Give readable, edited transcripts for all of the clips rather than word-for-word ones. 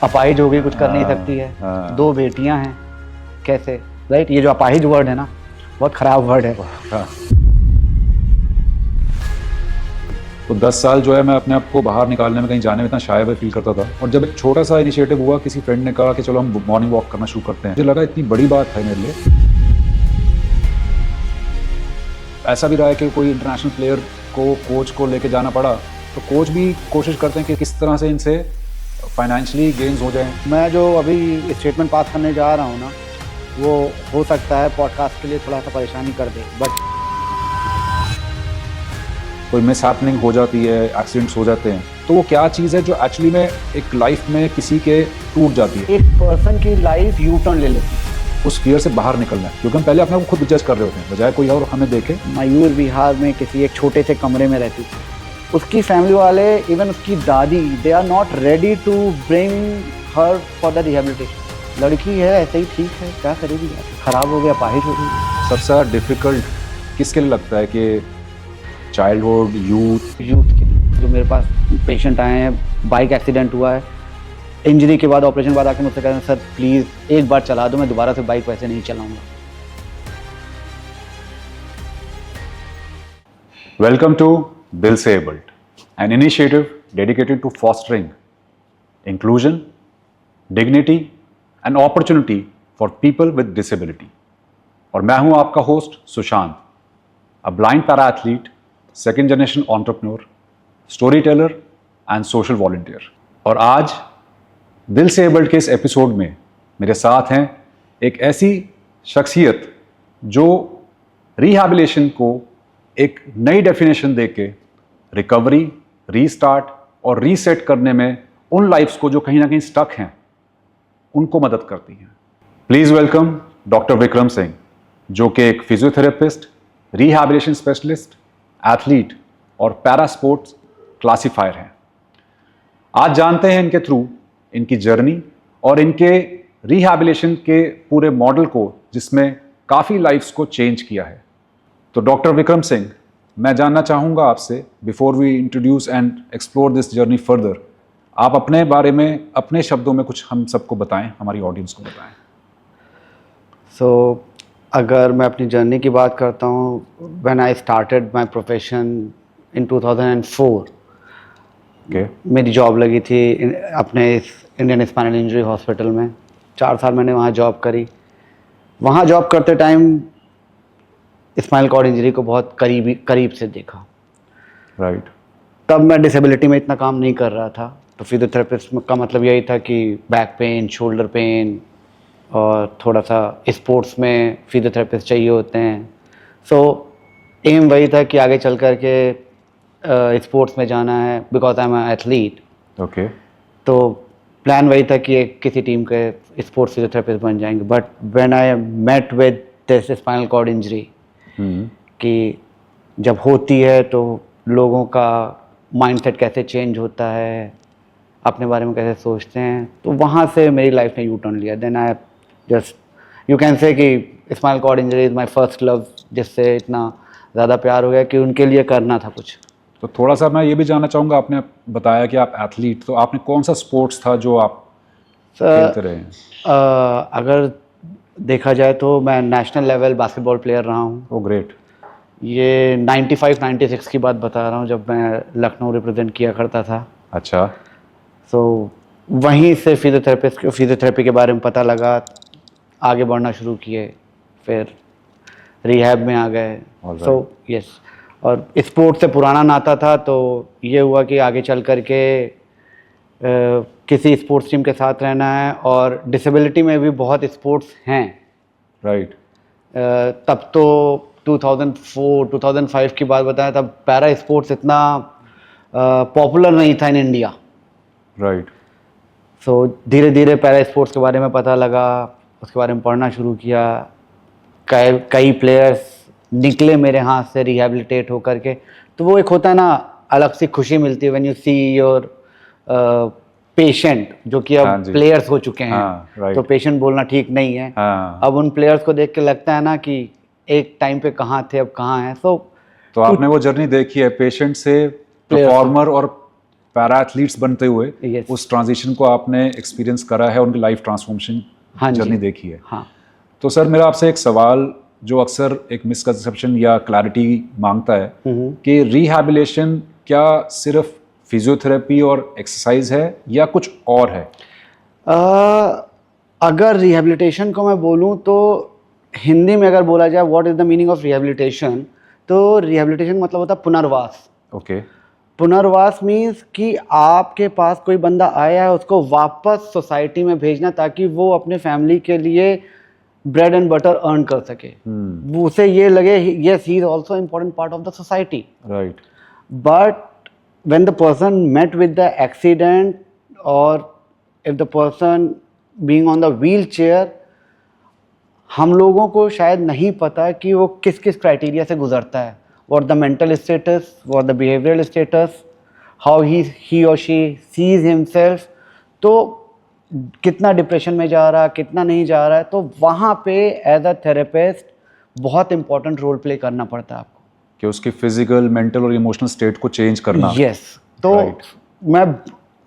अपाहिज हो गई, कुछ कर नहीं सकती है, 2 बेटियां हैं, कैसे? राइट, ये जो अपाहिज वर्ड है ना, बहुत खराब वर्ड है। तो 10 साल जो है मैं अपने आप को बाहर निकालने में, कहीं जाने में इतना शाय हुआ फील करता था। और जब एक छोटा सा इनिशिएटिव हुआ, किसी फ्रेंड ने कहा कि चलो हम मॉर्निंग वॉक करना शुरू करते हैं, मुझे लगा इतनी बड़ी बात है मेरे लिए। ऐसा भी रहा है कि कोई इंटरनेशनल प्लेयर को कोच को लेके जाना पड़ा, तो कोच भी कोशिश करते हैं कि किस तरह से इनसे फाइनेंशियली गेन्स हो जाएं। मैं जो अभी स्टेटमेंट पास करने जा रहा हूँ ना, वो हो सकता है पॉडकास्ट के लिए थोड़ा सा परेशानी कर दे, बट कोई मिस हैपनिंग हो जाती है, एक्सीडेंट्स हो जाते हैं, तो वो क्या चीज़ है जो एक्चुअली में एक लाइफ में किसी के टूट जाती है। एक पर्सन की लाइफ यू टर्न ले लेती है। उस फियर से बाहर निकलना है, क्योंकि हम पहले अपने को खुद जज कर रहे होते हैं, बजाय कोई और हमें देखे। मयूर विहार में किसी एक छोटे से कमरे में रहती थी, उसकी फैमिली वाले, इवन उसकी दादी, they are not ready to bring her for the rehabilitation. लड़की है, ऐसे ही ठीक है, क्या करेगी, खराब हो गया, अपाहिज हो गई। सबसे ज़्यादा डिफिकल्ट किसके लिए लगता है कि चाइल्डहुड, यूथ के लिए जो मेरे पास पेशेंट आए हैं, बाइक एक्सीडेंट हुआ है, इंजरी के बाद, ऑपरेशन बाद आके मुझसे कह रहे हैं, सर प्लीज़ एक बार चला दो, मैं दोबारा से बाइक वैसे नहीं चलाऊंगा। Welcome to Disabled, an initiative dedicated to fostering inclusion, dignity and opportunity for people with disability. और मैं हूं आपका host Sushant, a blind para athlete, second generation entrepreneur, storyteller and social volunteer. और आज Disabled के इस एपिसोड में मेरे साथ हैं एक ऐसी शख्सियत जो रिहैबिलिटेशन को एक नई डेफिनेशन देके रिकवरी, रीस्टार्ट और रीसेट करने में उन लाइफ्स को जो कहीं ना कहीं स्टक हैं, उनको मदद करती हैं। Please welcome doctor Vikram Singh, जो कि एक फिजियोथेरेपिस्ट, रिहैबिलिटेशन स्पेशलिस्ट, एथलीट और पैरा स्पोर्ट्स क्लासीफायर हैं। आज जानते हैं इनके थ्रू इनकी जर्नी और इनके रिहैबिलिटेशन के पूरे मॉडल को, जिसमें काफ़ी लाइफ्स को चेंज किया है। तो डॉक्टर विक्रम सिंह, मैं जानना चाहूँगा आपसे, before we introduce and explore this journey further, आप अपने बारे में अपने शब्दों में कुछ हम सबको बताएं, हमारी ऑडियंस को बताएं। सो अगर मैं अपनी जर्नी की बात करता हूँ, when I started my profession in 2004, मेरी जॉब लगी थी अपने इंडियन स्पाइनल इंजरी हॉस्पिटल में। 4 साल मैंने वहाँ जॉब करी। वहाँ जॉब करते टाइम स्पाइनल कॉर्ड इंजरी को बहुत करीब से देखा। राइट। तब मैं डिसेबिलिटी में इतना काम नहीं कर रहा था, तो फिजियोथेरेपिस्ट का मतलब यही था कि बैक पेन, शोल्डर पेन और थोड़ा सा स्पोर्ट्स में फिजियोथेरेपिस्ट चाहिए होते हैं। सो एम वही था कि आगे चल कर के स्पोर्ट्स में जाना है, because I M athlete. Okay. तो प्लान वही था कि किसी टीम के स्पोर्ट्स फिजियोथेरेपिस्ट बन जाएंगे। But when I met with this spinal cord injury, कि जब होती है तो लोगों का माइंडसेट कैसे चेंज होता है, अपने बारे में कैसे सोचते हैं, तो वहाँ से मेरी लाइफ ने यू टर्न लिया। Then I just, you can say कि spinal cord injury is my first love, जिससे इतना ज़्यादा प्यार हो गया कि उनके लिए करना था कुछ। तो थोड़ा सा मैं ये भी जानना चाहूँगा, आपने बताया कि आप एथलीट, तो आपने कौन सा स्पोर्ट्स था जो आप खेलते रहे हैं? अगर देखा जाए तो मैं नेशनल लेवल बास्केटबॉल प्लेयर रहा हूँ। Oh great. ये 95-96 की बात बता रहा हूँ, जब मैं लखनऊ रिप्रेजेंट किया करता था। अच्छा। तो वहीं से फिजियोथेरेपी के बारे में पता लगा, आगे बढ़ना शुरू किए, फिर रिहैब में आ गए। सो यस, और स्पोर्ट्स से पुराना नाता था, तो ये हुआ कि आगे चल कर के किसी स्पोर्ट्स टीम के साथ रहना है। और डिसेबिलिटी में भी बहुत स्पोर्ट्स हैं। राइट। तब तो 2004-2005 की बात बताएं, तब पैरा स्पोर्ट्स इतना पॉपुलर नहीं था इन इंडिया। राइट। सो धीरे धीरे पैरा स्पोर्ट्स के बारे में पता लगा, उसके बारे में पढ़ना शुरू किया। कई प्लेयर्स निकले मेरे हाथ से रिहैबिलिटेट होकर के, तो वो एक होता है ना, अलग सी खुशी मिलती है when you see your patient, जो कि अब प्लेयर्स हो चुके हैं। तो पेशेंट बोलना ठीक नहीं है। अब उन प्लेयर्स को देख के लगता है ना कि एक टाइम पे कहाँ थे, अब कहाँ हैं। तो आपने वो जर्नी देखी है, पेशेंट से परफॉर्मर और पैरा एथलीट्स बनते हुए Yes. उस ट्रांजिशन को आपने एक्सपीरियंस करा है, उनकी लाइफ ट्रांसफॉर्मेशन हाँ जी। जर्नी देखी है। हाँ। तो सर मेरा आपसे एक सवाल जो अक्सर एक मिसकंसेप्शन या क्लैरिटी मांगता है कि रिहैबिलिटेशन क्या सिर्फ फिजियोथेरेपी और एक्सरसाइज है या कुछ और है? अगर रिहैबिलिटेशन को मैं बोलूँ तो हिंदी में अगर बोला जाए what is the meaning of rehabilitation, तो रिहैबिलिटेशन मतलब होता है पुनर्वास। ओके। पुनर्वास मीन्स कि आपके पास कोई बंदा आया है, उसको वापस सोसाइटी में भेजना ताकि वो अपने फैमिली के लिए ब्रेड एंड बटर अर्न कर सके। वो उसे ये लगे yes he is also important part of the society. Right. But when the person met with the accident, or if the person being on the wheelchair, हम लोगों को शायद नहीं पता कि वो किस किस क्राइटेरिया से गुजरता है, what the mental status, what the behavioral status, how he or she sees himself, तो कितना डिप्रेशन में जा रहा है, कितना नहीं जा रहा है। तो वहाँ पे एज अ थेरेपिस्ट बहुत इंपॉर्टेंट रोल प्ले करना पड़ता है आपको कि उसकी फिजिकल, मेंटल और इमोशनल स्टेट को चेंज करना। यस। तो Right. मैं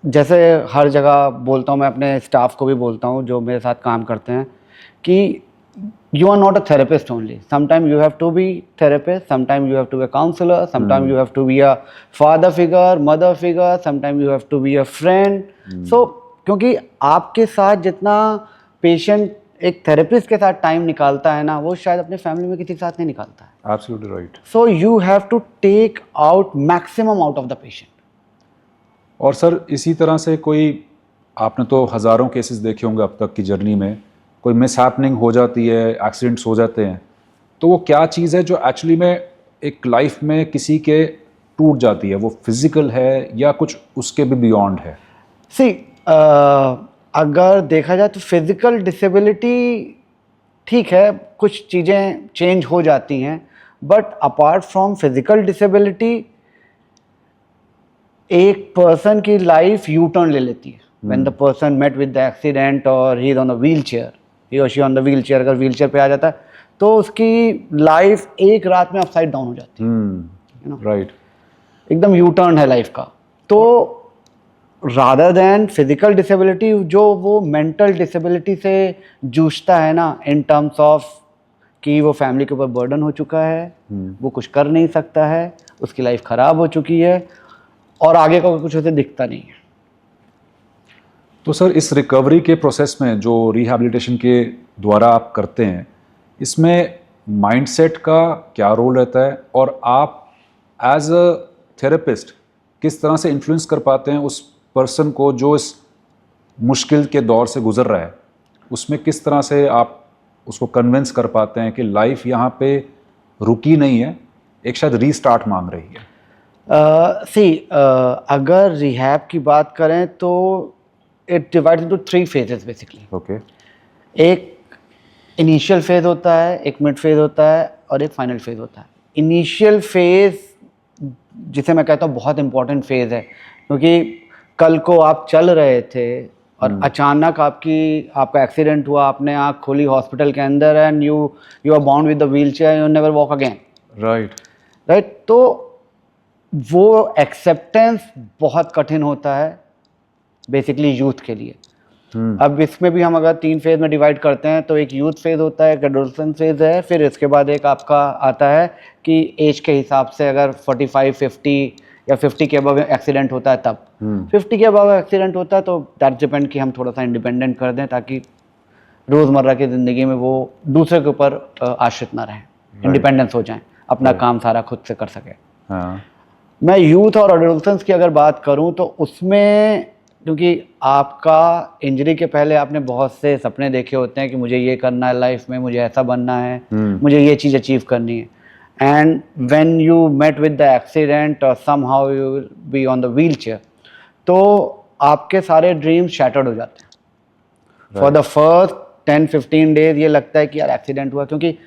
जैसे हर जगह बोलता हूँ, मैं अपने स्टाफ को भी बोलता हूँ जो मेरे साथ काम करते हैं कि you are not a therapist only, sometime you have to be therapist, sometime you have to be a counselor, sometime you have to be a father figure, mother figure, sometime you have to be a friend. So क्योंकि आपके साथ जितना patient एक therapist के साथ time निकालता है ना, वो शायद अपने फैमिली में किसी के साथ नहीं निकालता है। Absolutely right. So you have to take out maximum out of the patient. और सर इसी तरह से कोई, आपने तो हज़ारों केसेस देखे होंगे अब तक की जर्नी में, कोई मिसहैपनिंग हो जाती है, एक्सीडेंट्स हो जाते हैं, तो वो क्या चीज़ है जो एक्चुअली में एक लाइफ में किसी के टूट जाती है? वो फिजिकल है या कुछ उसके भी बियॉन्ड है? सी अगर देखा जाए तो फिजिकल डिसेबिलिटी ठीक है, कुछ चीज़ें चेंज हो जाती हैं, but apart from physical disability एक पर्सन की लाइफ यू टर्न ले लेती है। When the person met with the accident और he is on the wheelchair, he और she on the wheelchair, अगर व्हील चेयर पे आ जाता है तो उसकी लाइफ एक रात में अपसाइड डाउन हो जाती है। राइट। एकदम यू टर्न है लाइफ का। तो रादर देन फिजिकल डिसेबिलिटी, जो वो मेंटल डिसेबिलिटी से जूझता है ना, इन टर्म्स ऑफ कि वो फैमिली के ऊपर बर्डन हो चुका है, वो कुछ कर नहीं सकता है, उसकी लाइफ ख़राब हो चुकी है और आगे का कुछ उसे दिखता नहीं है। तो सर इस रिकवरी के प्रोसेस में जो रिहैबिलिटेशन के द्वारा आप करते हैं, इसमें माइंडसेट का क्या रोल रहता है और आप एज अ थेरेपिस्ट किस तरह से इन्फ्लुएंस कर पाते हैं उस पर्सन को जो इस मुश्किल के दौर से गुजर रहा है? उसमें किस तरह से आप उसको कन्विंस कर पाते हैं कि लाइफ यहाँ पे रुकी नहीं है, एक शायद रीस्टार्ट मांग रही है? अगर रिहैब की बात करें तो it divides into 3 phases basically. Okay. एक इनिशियल फेज होता है, एक मिड फेज होता है और एक फाइनल फेज होता है। इनिशियल फेज जिसे मैं कहता हूँ बहुत इंपॉर्टेंट फेज है, क्योंकि कल को आप चल रहे थे और अचानक आपका एक्सीडेंट हुआ, आपने आँख खोली हॉस्पिटल के अंदर and you are bound with the wheelchair, you never walk again. Right. तो वो एक्सेप्टेंस बहुत कठिन होता है बेसिकली यूथ के लिए। अब इसमें भी हम अगर 3 फेज में डिवाइड करते हैं तो एक यूथ फेज होता है, एक एडोलसेंस फेज है, फिर इसके बाद एक आपका आता है कि एज के हिसाब से अगर 45, 50 या 50 के अबव एक्सीडेंट होता है तब 50 के अबव एक्सीडेंट होता है तो दैट डिपेंड कि हम थोड़ा सा इंडिपेंडेंट कर दें ताकि रोज़मर्रा की ज़िंदगी में वो दूसरे के ऊपर आश्रित ना रहें, इंडिपेंडेंस हो जाएं, अपना काम सारा खुद से कर सकें। मैं यूथ और एडोलसेंस की अगर बात करूं तो उसमें क्योंकि आपका इंजरी के पहले आपने बहुत से सपने देखे होते हैं कि मुझे ये करना है लाइफ में, मुझे ऐसा बनना है, मुझे ये चीज़ अचीव करनी है, and when you met with the accident और somehow you will be on the wheelchair, तो आपके सारे ड्रीम्स शैटर्ड हो जाते हैं। फॉर द फर्स्ट 10-15 डेज ये लगता है कि यार एक्सीडेंट हुआ, क्योंकि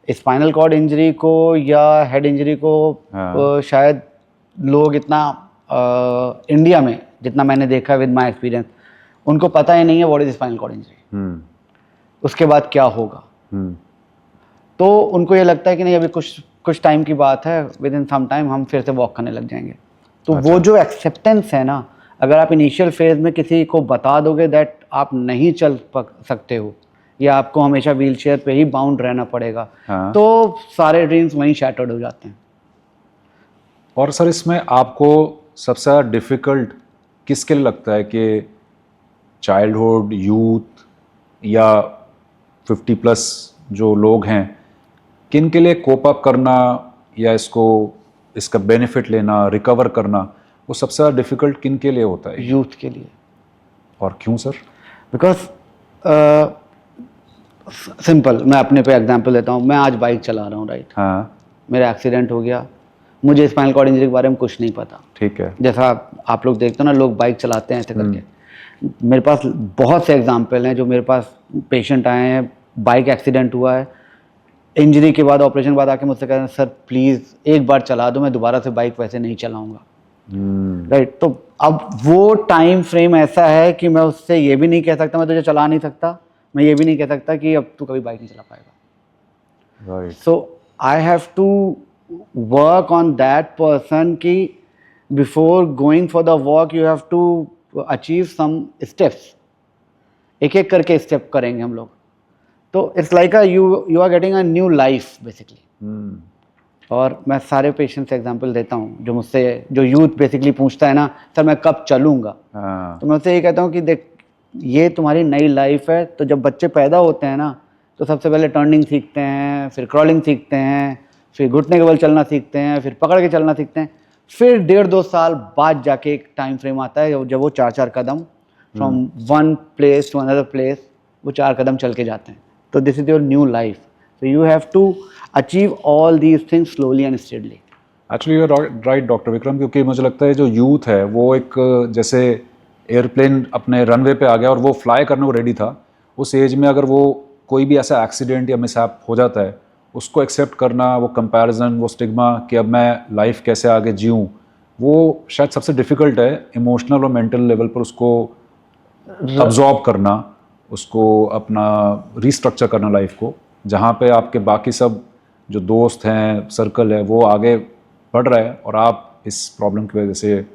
स्पाइनल कॉर्ड इंजरी को या हेड इंजरी को शायद लोग इतना इंडिया में जितना मैंने देखा विद माय एक्सपीरियंस, उनको पता ही नहीं है what is spinal cord injury, उसके बाद क्या होगा। तो उनको ये लगता है कि नहीं अभी कुछ टाइम की बात है, विद इन सम टाइम हम फिर से वॉक करने लग जाएंगे। तो वो जो एक्सेप्टेंस है ना, अगर आप इनिशियल फेज में किसी को बता दोगे दैट आप नहीं चल सकते हो या आपको हमेशा व्हीलचेयर पे ही बाउंड रहना पड़ेगा, हाँ। तो सारे ड्रीम्स वहीं शैटर्ड हो जाते हैं। और सर इसमें आपको सबसे ज़्यादा डिफ़िकल्ट किसके लिए लगता है कि चाइल्डहुड, यूथ या 50 प्लस जो लोग हैं, किन के लिए कोप अप करना या इसका बेनिफिट लेना, रिकवर करना, वो सबसे ज़्यादा डिफ़िकल्ट किन के लिए होता है? यूथ के लिए। और क्यों सर? बिकॉज सिंपल, मैं अपने पे एग्जांपल देता हूँ। मैं आज बाइक चला रहा हूँ, राइट। हाँ, मेरा एक्सीडेंट हो गया, मुझे स्पाइनल कॉर्ड इंजरी के बारे में कुछ नहीं पता। ठीक है। जैसा आप लोग देखते हो ना, लोग बाइक चलाते हैं ऐसे करके। मेरे पास बहुत से एग्जांपल हैं जो मेरे पास पेशेंट आए हैं, बाइक एक्सीडेंट हुआ है, इंजरी के बाद, ऑपरेशन के बाद आके मुझसे कह रहे हैं सर प्लीज़ एक बार चला दो, मैं दोबारा से बाइक वैसे नहीं चलाऊंगा। राइट। तो अब वो टाइम फ्रेम ऐसा है कि मैं उससे ये भी नहीं कह सकता मैं तुझे चला नहीं सकता, मैं ये भी नहीं कह सकता कि अब तू कभी बाइक नहीं चला पाएगा। Right. So I have to work on that person कि before going for the walk you have to achieve some steps. एक एक करके स्टेप करेंगे हम लोग, तो it's like you are getting a new life basically. और मैं सारे पेशेंट से एग्जांपल देता हूँ जो मुझसे, जो यूथ बेसिकली पूछता है ना सर मैं कब चलूँगा, हाँ, तो मैं उससे ये कहता हूँ कि देख ये तुम्हारी नई लाइफ है। तो जब बच्चे पैदा होते हैं ना, तो सबसे पहले टर्निंग सीखते हैं, फिर क्रॉलिंग सीखते हैं, फिर घुटने के बल चलना सीखते हैं, फिर पकड़ के चलना सीखते हैं, फिर 1.5-2 साल बाद जाके एक टाइम फ्रेम आता है जब वो 4-4 कदम from one place to another place, वो 4 कदम चल के जाते हैं। तो this is your new life, so you have to achieve all these things slowly and steadily. Actually you right doctor Vikram, क्योंकि मुझे लगता है जो यूथ है वो एक जैसे एयरप्लेन अपने रनवे पे आ गया और वो फ्लाई करने को रेडी था, उस एज में अगर वो कोई भी ऐसा एक्सीडेंट या मिसहैप हो जाता है, उसको एक्सेप्ट करना, वो कंपैरिजन, वो स्टिग्मा कि अब मैं लाइफ कैसे आगे जीऊँ, वो शायद सबसे डिफ़िकल्ट है इमोशनल और मेंटल लेवल पर उसको अब्जॉर्ब करना, उसको अपना रीस्ट्रक्चर करना लाइफ को, जहाँ पे आपके बाकी सब जो दोस्त हैं, सर्कल है, वो आगे बढ़ रहा है और आप इस प्रॉब्लम की वजह से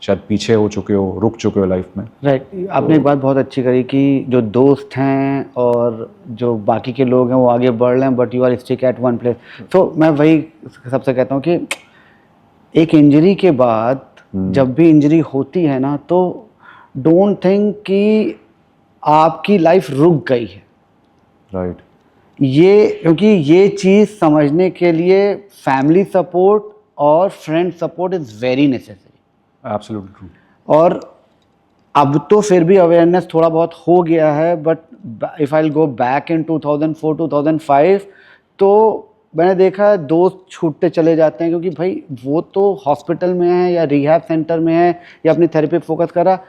शायद पीछे हो चुके हो, रुक चुके हो लाइफ में। राइट। आपने एक बात बहुत अच्छी करी कि जो दोस्त हैं और जो बाकी के लोग हैं वो आगे बढ़ रहे हैं, but you are stick at one place. तो मैं वही सबसे कहता हूँ कि एक इंजरी के बाद जब भी इंजरी होती है ना, तो डोंट थिंक कि आपकी लाइफ रुक गई है। राइट। ये क्योंकि ये चीज़ समझने के लिए फैमिली सपोर्ट और friend support is very necessary. Absolutely true. और अब तो फिर भी अवेयरनेस थोड़ा बहुत हो गया है, but if I go back in 2004-2005 तो मैंने देखा दोस्त छूटते चले जाते हैं, क्योंकि भाई वो तो हॉस्पिटल में है या रिहैब सेंटर में है या अपनी थेरेपी फोकस कर रहा,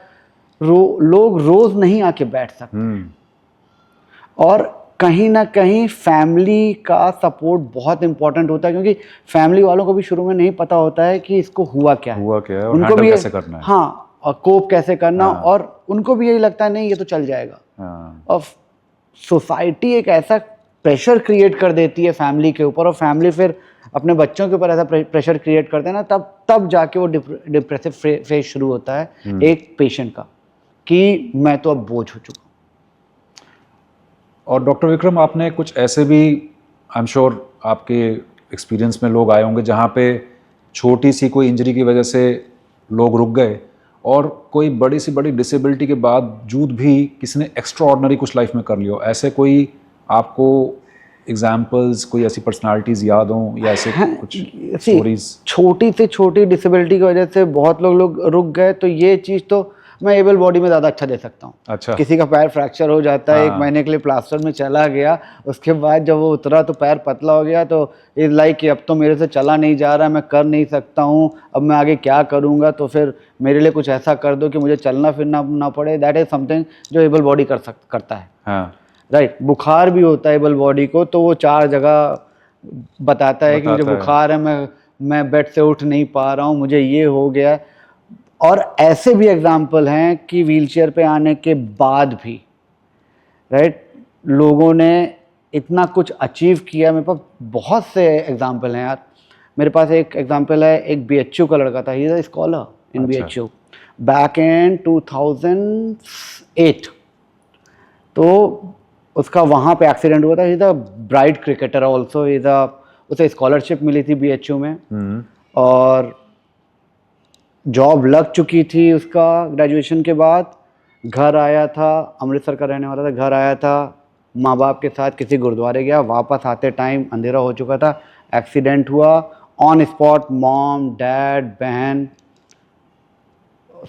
लोग रोज़ नहीं आके बैठ सकते। और कहीं ना कहीं फैमिली का सपोर्ट बहुत इंपॉर्टेंट होता है, क्योंकि फैमिली वालों को भी शुरू में नहीं पता होता है कि इसको हुआ क्या है और उनको हैंडल भी कैसे करना है। हाँ, और कोप कैसे करना। और उनको भी यही लगता है नहीं ये तो चल जाएगा। और सोसाइटी एक ऐसा प्रेशर क्रिएट कर देती है फैमिली के ऊपर, और फैमिली फिर अपने बच्चों के ऊपर ऐसा प्रेशर क्रिएट करते हैं ना, तब जाके वो डिप्रेसिव फेज शुरू होता है एक पेशेंट का कि मैं तो अब बोझ हो चुका हूँ। और डॉक्टर विक्रम, आपने कुछ ऐसे भी, आई एम श्योर आपके एक्सपीरियंस में लोग आए होंगे जहाँ पे छोटी सी कोई इंजरी की वजह से लोग रुक गए, और कोई बड़ी सी बड़ी डिसेबिलिटी के बावजूद भी किसी ने एक्स्ट्रा ऑर्डिनरी कुछ लाइफ में कर लिया हो। ऐसे कोई आपको एग्जाम्पल्स, कोई ऐसी पर्सनालिटीज़ याद हों या ऐसे कुछ स्टोरीज? छोटी से छोटी डिसेबिलिटी की वजह से बहुत लोग रुक गए, तो ये चीज़ तो मैं एबल बॉडी में ज़्यादा अच्छा दे सकता हूँ। अच्छा। किसी का पैर फ्रैक्चर हो जाता है, 1 महीने के लिए प्लास्टर में चला गया, उसके बाद जब वो उतरा तो पैर पतला हो गया, तो इज़ लाइक कि अब तो मेरे से चला नहीं जा रहा, मैं कर नहीं सकता हूँ, अब मैं आगे क्या करूँगा, तो फिर मेरे लिए कुछ ऐसा कर दो कि मुझे चलना फिरना ना पड़े। दैट इज़ समथिंग जो एबल बॉडी करता है। हाँ। राइट। बुखार भी होता है एबल बॉडी को, तो वो 4 जगह बताता है कि मुझे बुखार है, मैं बेड से उठ नहीं पा रहा हूँ, मुझे ये हो गया। और ऐसे भी एग्जाम्पल हैं कि व्हीलचेयर पे आने के बाद भी, राइट, लोगों ने इतना कुछ अचीव किया। मेरे पास बहुत से एग्जाम्पल हैं यार। मेरे पास एक एग्जांपल है, एक BHU का लड़का था, ही इज अ स्कॉलर इन अच्छा। BHU back in 2008। तो उसका वहाँ पे एक्सीडेंट हुआ था। ही is a bright cricketer also, he is अ, उसे स्कॉलरशिप मिली थी BHU में, और जॉब लग चुकी थी उसका ग्रेजुएशन के बाद। घर आया था, अमृतसर का रहने वाला था, घर आया था, माँ बाप के साथ किसी गुरुद्वारे गया, वापस आते टाइम अंधेरा हो चुका था, एक्सीडेंट हुआ, ऑन स्पॉट मॉम डैड बहन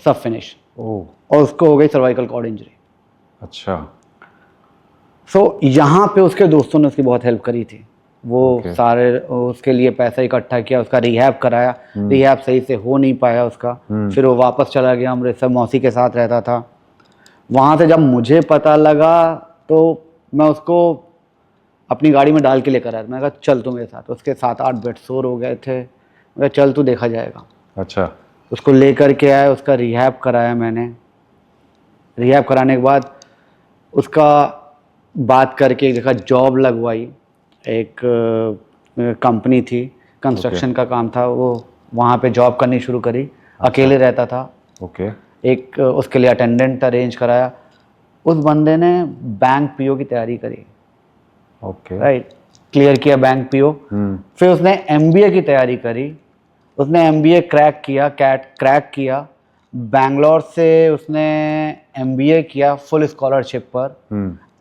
सब फिनिश, ओह, और उसको हो गई सर्वाइकल कॉर्ड इंजरी। अच्छा। सो यहाँ पे उसके दोस्तों ने उसकी बहुत हेल्प करी थी, वो Okay. सारे उसके लिए पैसा इकट्ठा किया, उसका रिहैब कराया, रिहैब सही से हो नहीं पाया उसका, फिर वो वापस चला गया अमृतसर, मौसी के साथ रहता था। वहाँ से जब मुझे पता लगा तो मैं उसको अपनी गाड़ी में डाल के लेकर आया। मैंने कहा चल तू मेरे साथ, उसके 7-8 बेड सोर हो गए थे, मैं कहा चल तू देखा जाएगा। अच्छा। उसको लेकर के आया, उसका रिहैब कराया मैंने। रिहैब कराने के बाद उसका बात करके देखा, जॉब लगवाई, एक कंपनी थी, कंस्ट्रक्शन का काम था, वो वहाँ पे जॉब करनी शुरू करी। अकेले रहता था, ओके। एक उसके लिए अटेंडेंट अरेंज कराया। उस बंदे ने बैंक PO की तैयारी करी, ओके। राइट, क्लियर किया बैंक PO। फिर उसने MBA की तैयारी करी, उसने MBA क्रैक किया, क्रैक किया। बैंगलोर से उसने MBA किया फुल स्कॉलरशिप पर।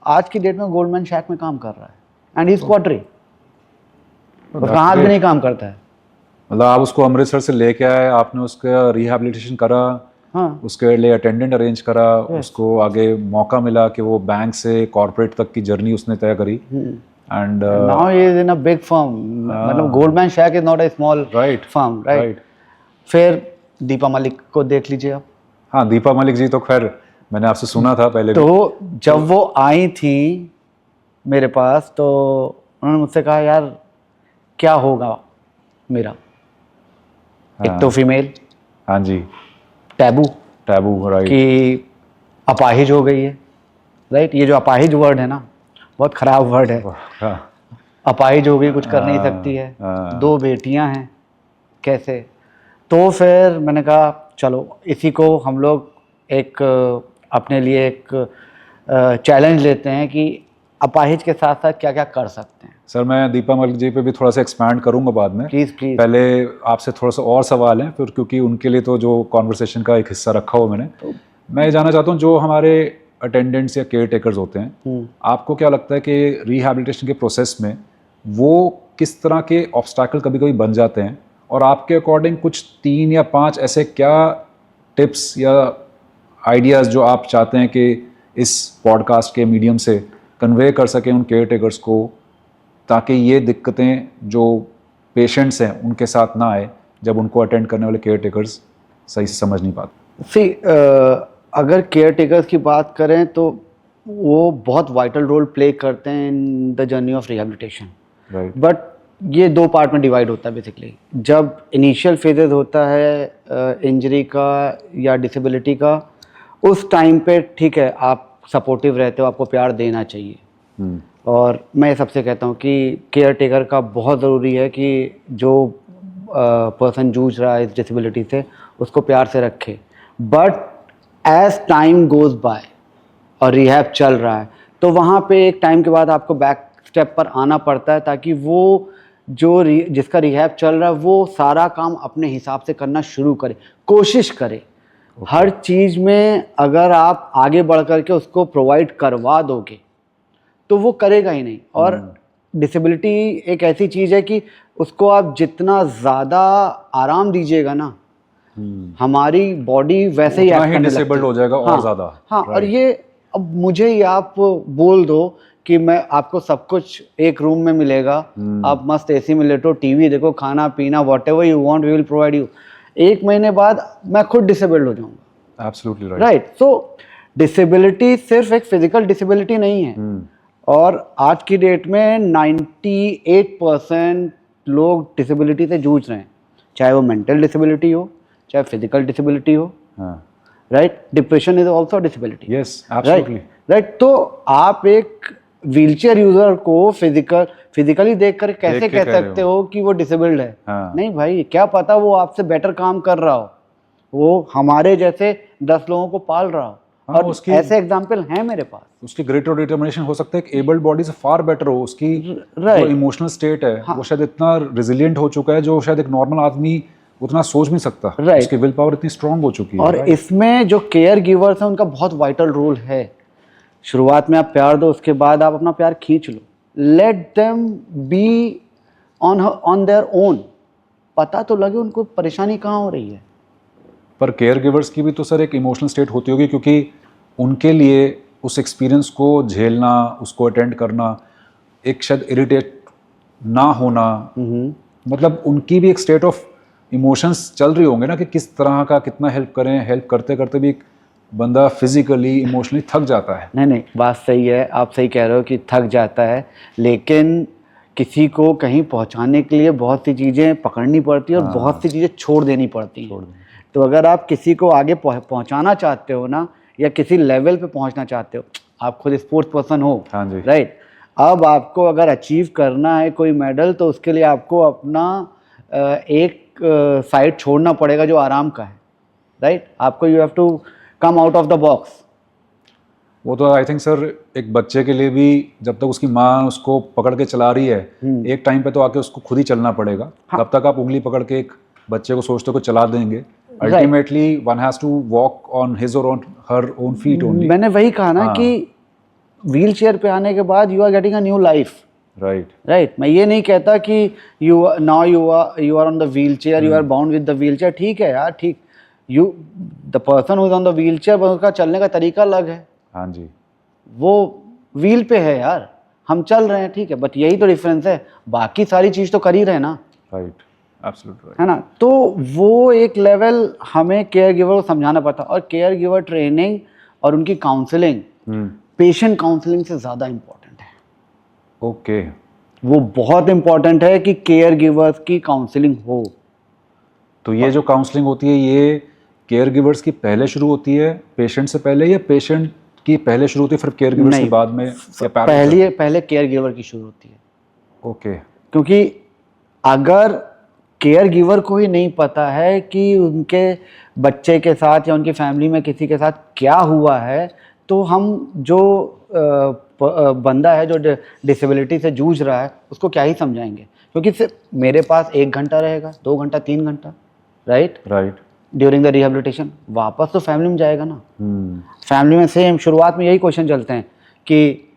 आज की डेट में गोल्डमैन सैक में काम कर रहा है, एंड ही इज क्वार्टरी, उसका हाथ भी नहीं काम करता है। मतलब आप उसको अमृतसर से लेके आए, आपने उसका रिहैबिलिटेशन करा, हाँ, उसके लिए अटेंडेंट अरेंज करा, उसको आगे मौका मिला कि वो बैंक से कॉर्पोरेट तक की जर्नी उसने तय करी, and now he is in a big firm, मतलब Goldman Sachs is not a small right firm, right. फिर दीपा मलिक को देख लीजिए आप। हाँ, दीपा मलिक जी तो खैर मैंने आपसे सुना था पहले भी। तो जब वो आई थी मेरे पास, तो उन्होंने मुझसे कहा यार क्या होगा मेरा, एक तो फीमेल, हाँ जी, टैबू टैबू, राइट। कि अपाहिज हो गई है, राइट। ये जो अपाहिज वर्ड है ना, बहुत खराब वर्ड है। हाँ, अपाहिज हो गई, कुछ कर नहीं सकती है, हाँ। 2 बेटियां हैं, कैसे। तो फिर मैंने कहा चलो इसी को हम लोग एक अपने लिए एक चैलेंज लेते हैं कि अपाहिज के साथ साथ क्या क्या कर सकते हैं। सर मैं दीपा मलिक जी पे भी थोड़ा सा एक्सपैंड करूंगा बाद में। Please please. पहले आपसे थोड़ा सा और सवाल हैं, फिर क्योंकि उनके लिए तो जो कॉन्वर्सेशन का एक हिस्सा रखा हुआ मैंने, मैं ये जानना चाहता हूँ जो हमारे अटेंडेंट्स या केयर टेकर्स होते हैं, आपको क्या लगता है कि रिहैबिलिटेशन के प्रोसेस में वो किस तरह के ऑब्स्टैकल कभी कभी बन जाते हैं, और आपके अकॉर्डिंग कुछ 3 या 5 ऐसे क्या टिप्स या आइडियाज़ जो आप चाहते हैं कि इस पॉडकास्ट के मीडियम से कन्वे कर सकें उन केयर टेकर्स को, ताकि ये दिक्कतें जो पेशेंट्स हैं उनके साथ ना आए जब उनको अटेंड करने वाले केयर टेकर्स सही से समझ नहीं पाते। सी अगर केयर टेकर्स की बात करें तो वो बहुत वाइटल रोल प्ले करते हैं in the journey of rehabilitation, right. But ये 2 पार्ट में डिवाइड होता है बेसिकली। जब इनिशियल फेजेस होता है इंजरी का या डिसेबिलिटी का, उस टाइम पे ठीक है आप सपोर्टिव रहते हो, आपको प्यार देना चाहिए। और मैं सबसे कहता हूँ कि केयर टेकर का बहुत ज़रूरी है कि जो पर्सन जूझ रहा है इस डिसेबिलिटी से उसको प्यार से रखे। But as time goes by और रिहैब चल रहा है, तो वहाँ पे एक टाइम के बाद आपको बैक स्टेप पर आना पड़ता है, ताकि वो जो जिसका रिहैब चल रहा है वो सारा काम अपने हिसाब से करना शुरू करे, कोशिश करे। हर चीज़ में अगर आप आगे बढ़ करके उसको प्रोवाइड करवा दोगे तो वो करेगा ही नहीं। और डिसेबिलिटी एक ऐसी चीज़ है कि उसको आप जितना ज़्यादा आराम दीजिएगा ना, हमारी बॉडी वैसे ही उतना एक्ट ही करने लगती डिसेबल्ड है। हो जाएगा और हाँ, ज़्यादा। हाँ। और ये अब मुझे ही आप बोल दो कि मैं आपको सब कुछ एक रूम में मिलेगा, आप मस्त AC में लेटो, TV देखो, खाना पीना whatever you want we will provide you, 1 महीने बाद मैं खुद डिसेबल्ड हो जाऊंगा। Absolutely right. Right. So disability सिर्फ एक फिजिकल डिसेबिलिटी नहीं है। और आज की डेट में 98% लोग डिसेबिलिटी से जूझ रहे हैं, चाहे वो मेंटल डिसेबिलिटी हो, चाहे फिजिकल डिसेबिलिटी हो। Right. Depression is also disability. Yes, absolutely. Right. तो आप एक व्हीलचेयर यूजर को फिजिकली देखकर कैसे देख के कह कह रहे सकते हो कि वो डिसेबल्ड है? हाँ। नहीं भाई, क्या पता वो आपसे बेटर काम कर रहा हो, वो हमारे जैसे 10 लोगों को पाल रहा हो। हाँ, और उसकी ऐसे एग्जाम्पल हैं मेरे पास। उसकी ग्रेटर डिटर्मिनेशन हो सकता है कि एबल्ड बॉडी से फार बेटर हो, उसकी right. जो इमोशनल स्टेट है वो शायद इतना रेजिलिएंट हो चुका है जो शायद एक नॉर्मल आदमी उतना सोच नहीं सकता। Right. उसकी विल पावर इतनी स्ट्रांग हो चुकी है। और इसमें जो केयर गिवर्स हैं उनका बहुत वाइटल रोल है। शुरुआत में आप प्यार दो, उसके बाद आप अपना प्यार खींच लो। Let them be on their own. पता तो लगे उनको परेशानी कहाँ हो रही है। पर केयर गिवर्स की भी तो सर एक इमोशनल स्टेट होती होगी, क्योंकि उनके लिए उस एक्सपीरियंस को झेलना, उसको अटेंड करना, एक शायद इरिटेट ना होना, मतलब उनकी भी एक स्टेट ऑफ इमोशंस चल रही होंगे ना कि किस तरह का कितना हेल्प करें। हेल्प करते करते भी एक बंदा फिजिकली इमोशनली थक जाता है। नहीं, बात सही है, आप सही कह रहे हो कि थक जाता है, लेकिन किसी को कहीं पहुंचाने के लिए बहुत सी चीज़ें पकड़नी पड़ती है और बहुत सी चीज़ें छोड़ देनी पड़ती हैं। तो अगर आप किसी को आगे पहुंचाना चाहते हो ना, या किसी लेवल पे पहुंचना चाहते हो, आप खुद स्पोर्ट्स पर्सन हो, हाँ जी, राइट। अब आपको अगर अचीव करना है कोई मेडल, तो उसके लिए आपको अपना एक साइड छोड़ना पड़ेगा जो आराम का है, राइट। आपको you have to come out of the box. वो तो आई थिंक सर एक बच्चे के लिए भी, जब तक उसकी माँ उसको पकड़ के चला रही है, एक टाइम पे तो आके उसको खुद ही चलना पड़ेगा। तब तक आप उंगली पकड़ के एक बच्चे को सोचते हो को चला देंगे। Ultimately one has to walk on his और हर ओन फीट ओनली। मैंने वही कहा ना कि व्हील चेयर पे आने के बाद you are getting a new life, right. मैं ये नहीं कहता कि you are on the wheelchair, you are bound with the wheelchair. ठीक है यार, ठीक, you the person who is on the wheelchair, उसका चलने का तरीका अलग है। हाँ जी, वो व्हील पे है यार, हम चल रहे हैं, ठीक है, बट यही तो डिफरेंस है। बाकी सारी चीज तो कर ही रहे ना, राइट, एब्सोल्युटली राइट, है ना। तो वो एक लेवल हमें केयर गिवर को समझाना पड़ता है। और केयर गिवर ट्रेनिंग और उनकी काउंसलिंग पेशेंट काउंसलिंग से ज़्यादा इम्पोर्टेंट है। ओके, वो बहुत इम्पोर्टेंट है कि केयर गिवर्स की काउंसलिंग हो। तो ये जो काउंसलिंग होती है ये केयर गिवर्स की पहले शुरू होती है पेशेंट से पहले, या पेशेंट की पहले शुरू होती है फिर केयर गिवर्स की बाद में, या पहले केयर गिवर की शुरू होती है। ओके, क्योंकि अगर केयर गिवर को ही नहीं पता है कि उनके बच्चे के साथ या उनकी फैमिली में किसी के साथ क्या हुआ है, तो हम जो बंदा है जो डिसेबिलिटी से जूझ रहा है उसको क्या ही समझाएंगे। क्योंकि सिर्फ मेरे पास 1 घंटा रहेगा, 2 घंटा, 3 घंटा, राइट, ड्यूरिंग द रिहेबिलिटेशन, वापस तो फैमिली में जाएगा ना। फैमिली में सेम शुरुआत में यही क्वेश्चन चलते हैं कि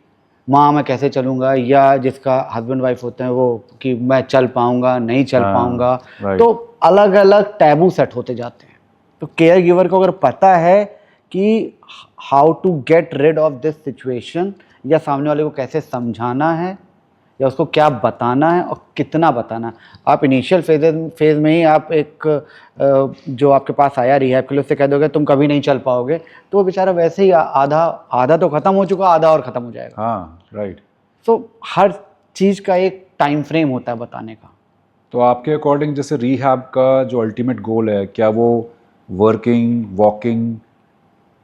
माँ मैं कैसे चलूँगा, या जिसका हस्बैंड वाइफ होते हैं वो कि मैं चल पाऊँगा नहीं चल पाऊँगा। तो अलग अलग टैबू सेट होते जाते हैं। तो केयर गिवर को अगर पता है कि how to get rid of this situation, या सामने वाले को कैसे समझाना है, या उसको क्या बताना है और कितना बताना है। आप इनिशियल फेज में ही आप एक जो आपके पास आया रिहैब के लिए उससे कह दोगे तुम कभी नहीं चल पाओगे, तो वो बेचारा वैसे ही आधा तो ख़त्म हो चुका, आधा और ख़त्म हो जाएगा। हाँ, राइट। तो हर चीज़ का एक टाइम फ्रेम होता है बताने का। तो आपके अकॉर्डिंग जैसे रिहैब का जो अल्टीमेट गोल है, क्या वो वर्किंग, वॉकिंग,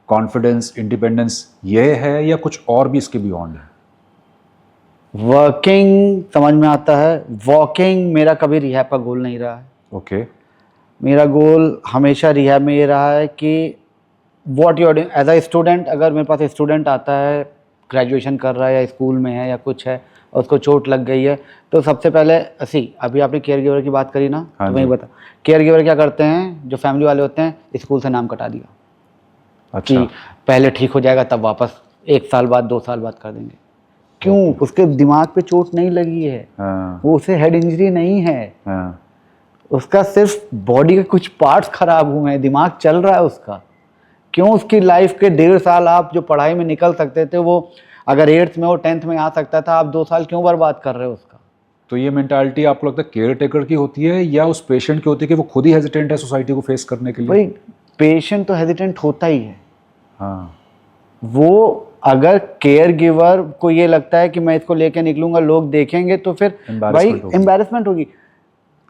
कॉन्फिडेंस, इंडिपेंडेंस ये है, या कुछ और भी इसके बियॉन्ड है? वर्किंग समझ में आता है, वॉकिंग मेरा कभी रिहैब का गोल नहीं रहा है। ओके, मेरा गोल हमेशा रिहैब में ये रहा है कि what you are doing as a student. अगर मेरे पास स्टूडेंट आता है, ग्रेजुएशन कर रहा है या स्कूल में है या कुछ है और उसको चोट लग गई है, तो सबसे पहले अभी आपने केयर गिवर की बात करी ना, तो मैं बता, केयर गिवर क्या करते हैं, जो फैमिली वाले होते हैं, स्कूल से नाम कटा दिया। अच्छा, कि पहले ठीक हो जाएगा तब वापस 1 साल बाद 2 साल बाद कर देंगे। क्यों? उसके दिमाग पे चोट नहीं लगी है। वो उसे हेड इंजरी नहीं है। उसका सिर्फ बॉडी के कुछ पार्ट्स खराब हुए हैं, दिमाग चल रहा है उसका। क्यों? उसकी लाइफ के 1.5 साल आप जो पढ़ाई में निकल सकते थे, वो अगर 8th में और 10th में आ सकता था, आप 2 साल क्यों बर्बाद कर रहे हो उसका? तो ये मेंटालिटी आपको लगता है केयर टेकर की होती है या उस पेशेंट की होती है कि वो खुद ही हेजिटेंट है सोसाइटी को फेस करने के लिए? भाई पेशेंट तो हेजिटेंट होता ही है। हाँ, वो अगर केयर गिवर को ये लगता है कि मैं इसको लेके निकलूंगा, लोग देखेंगे, तो फिर भाई एम्बैरेसमेंट होगी।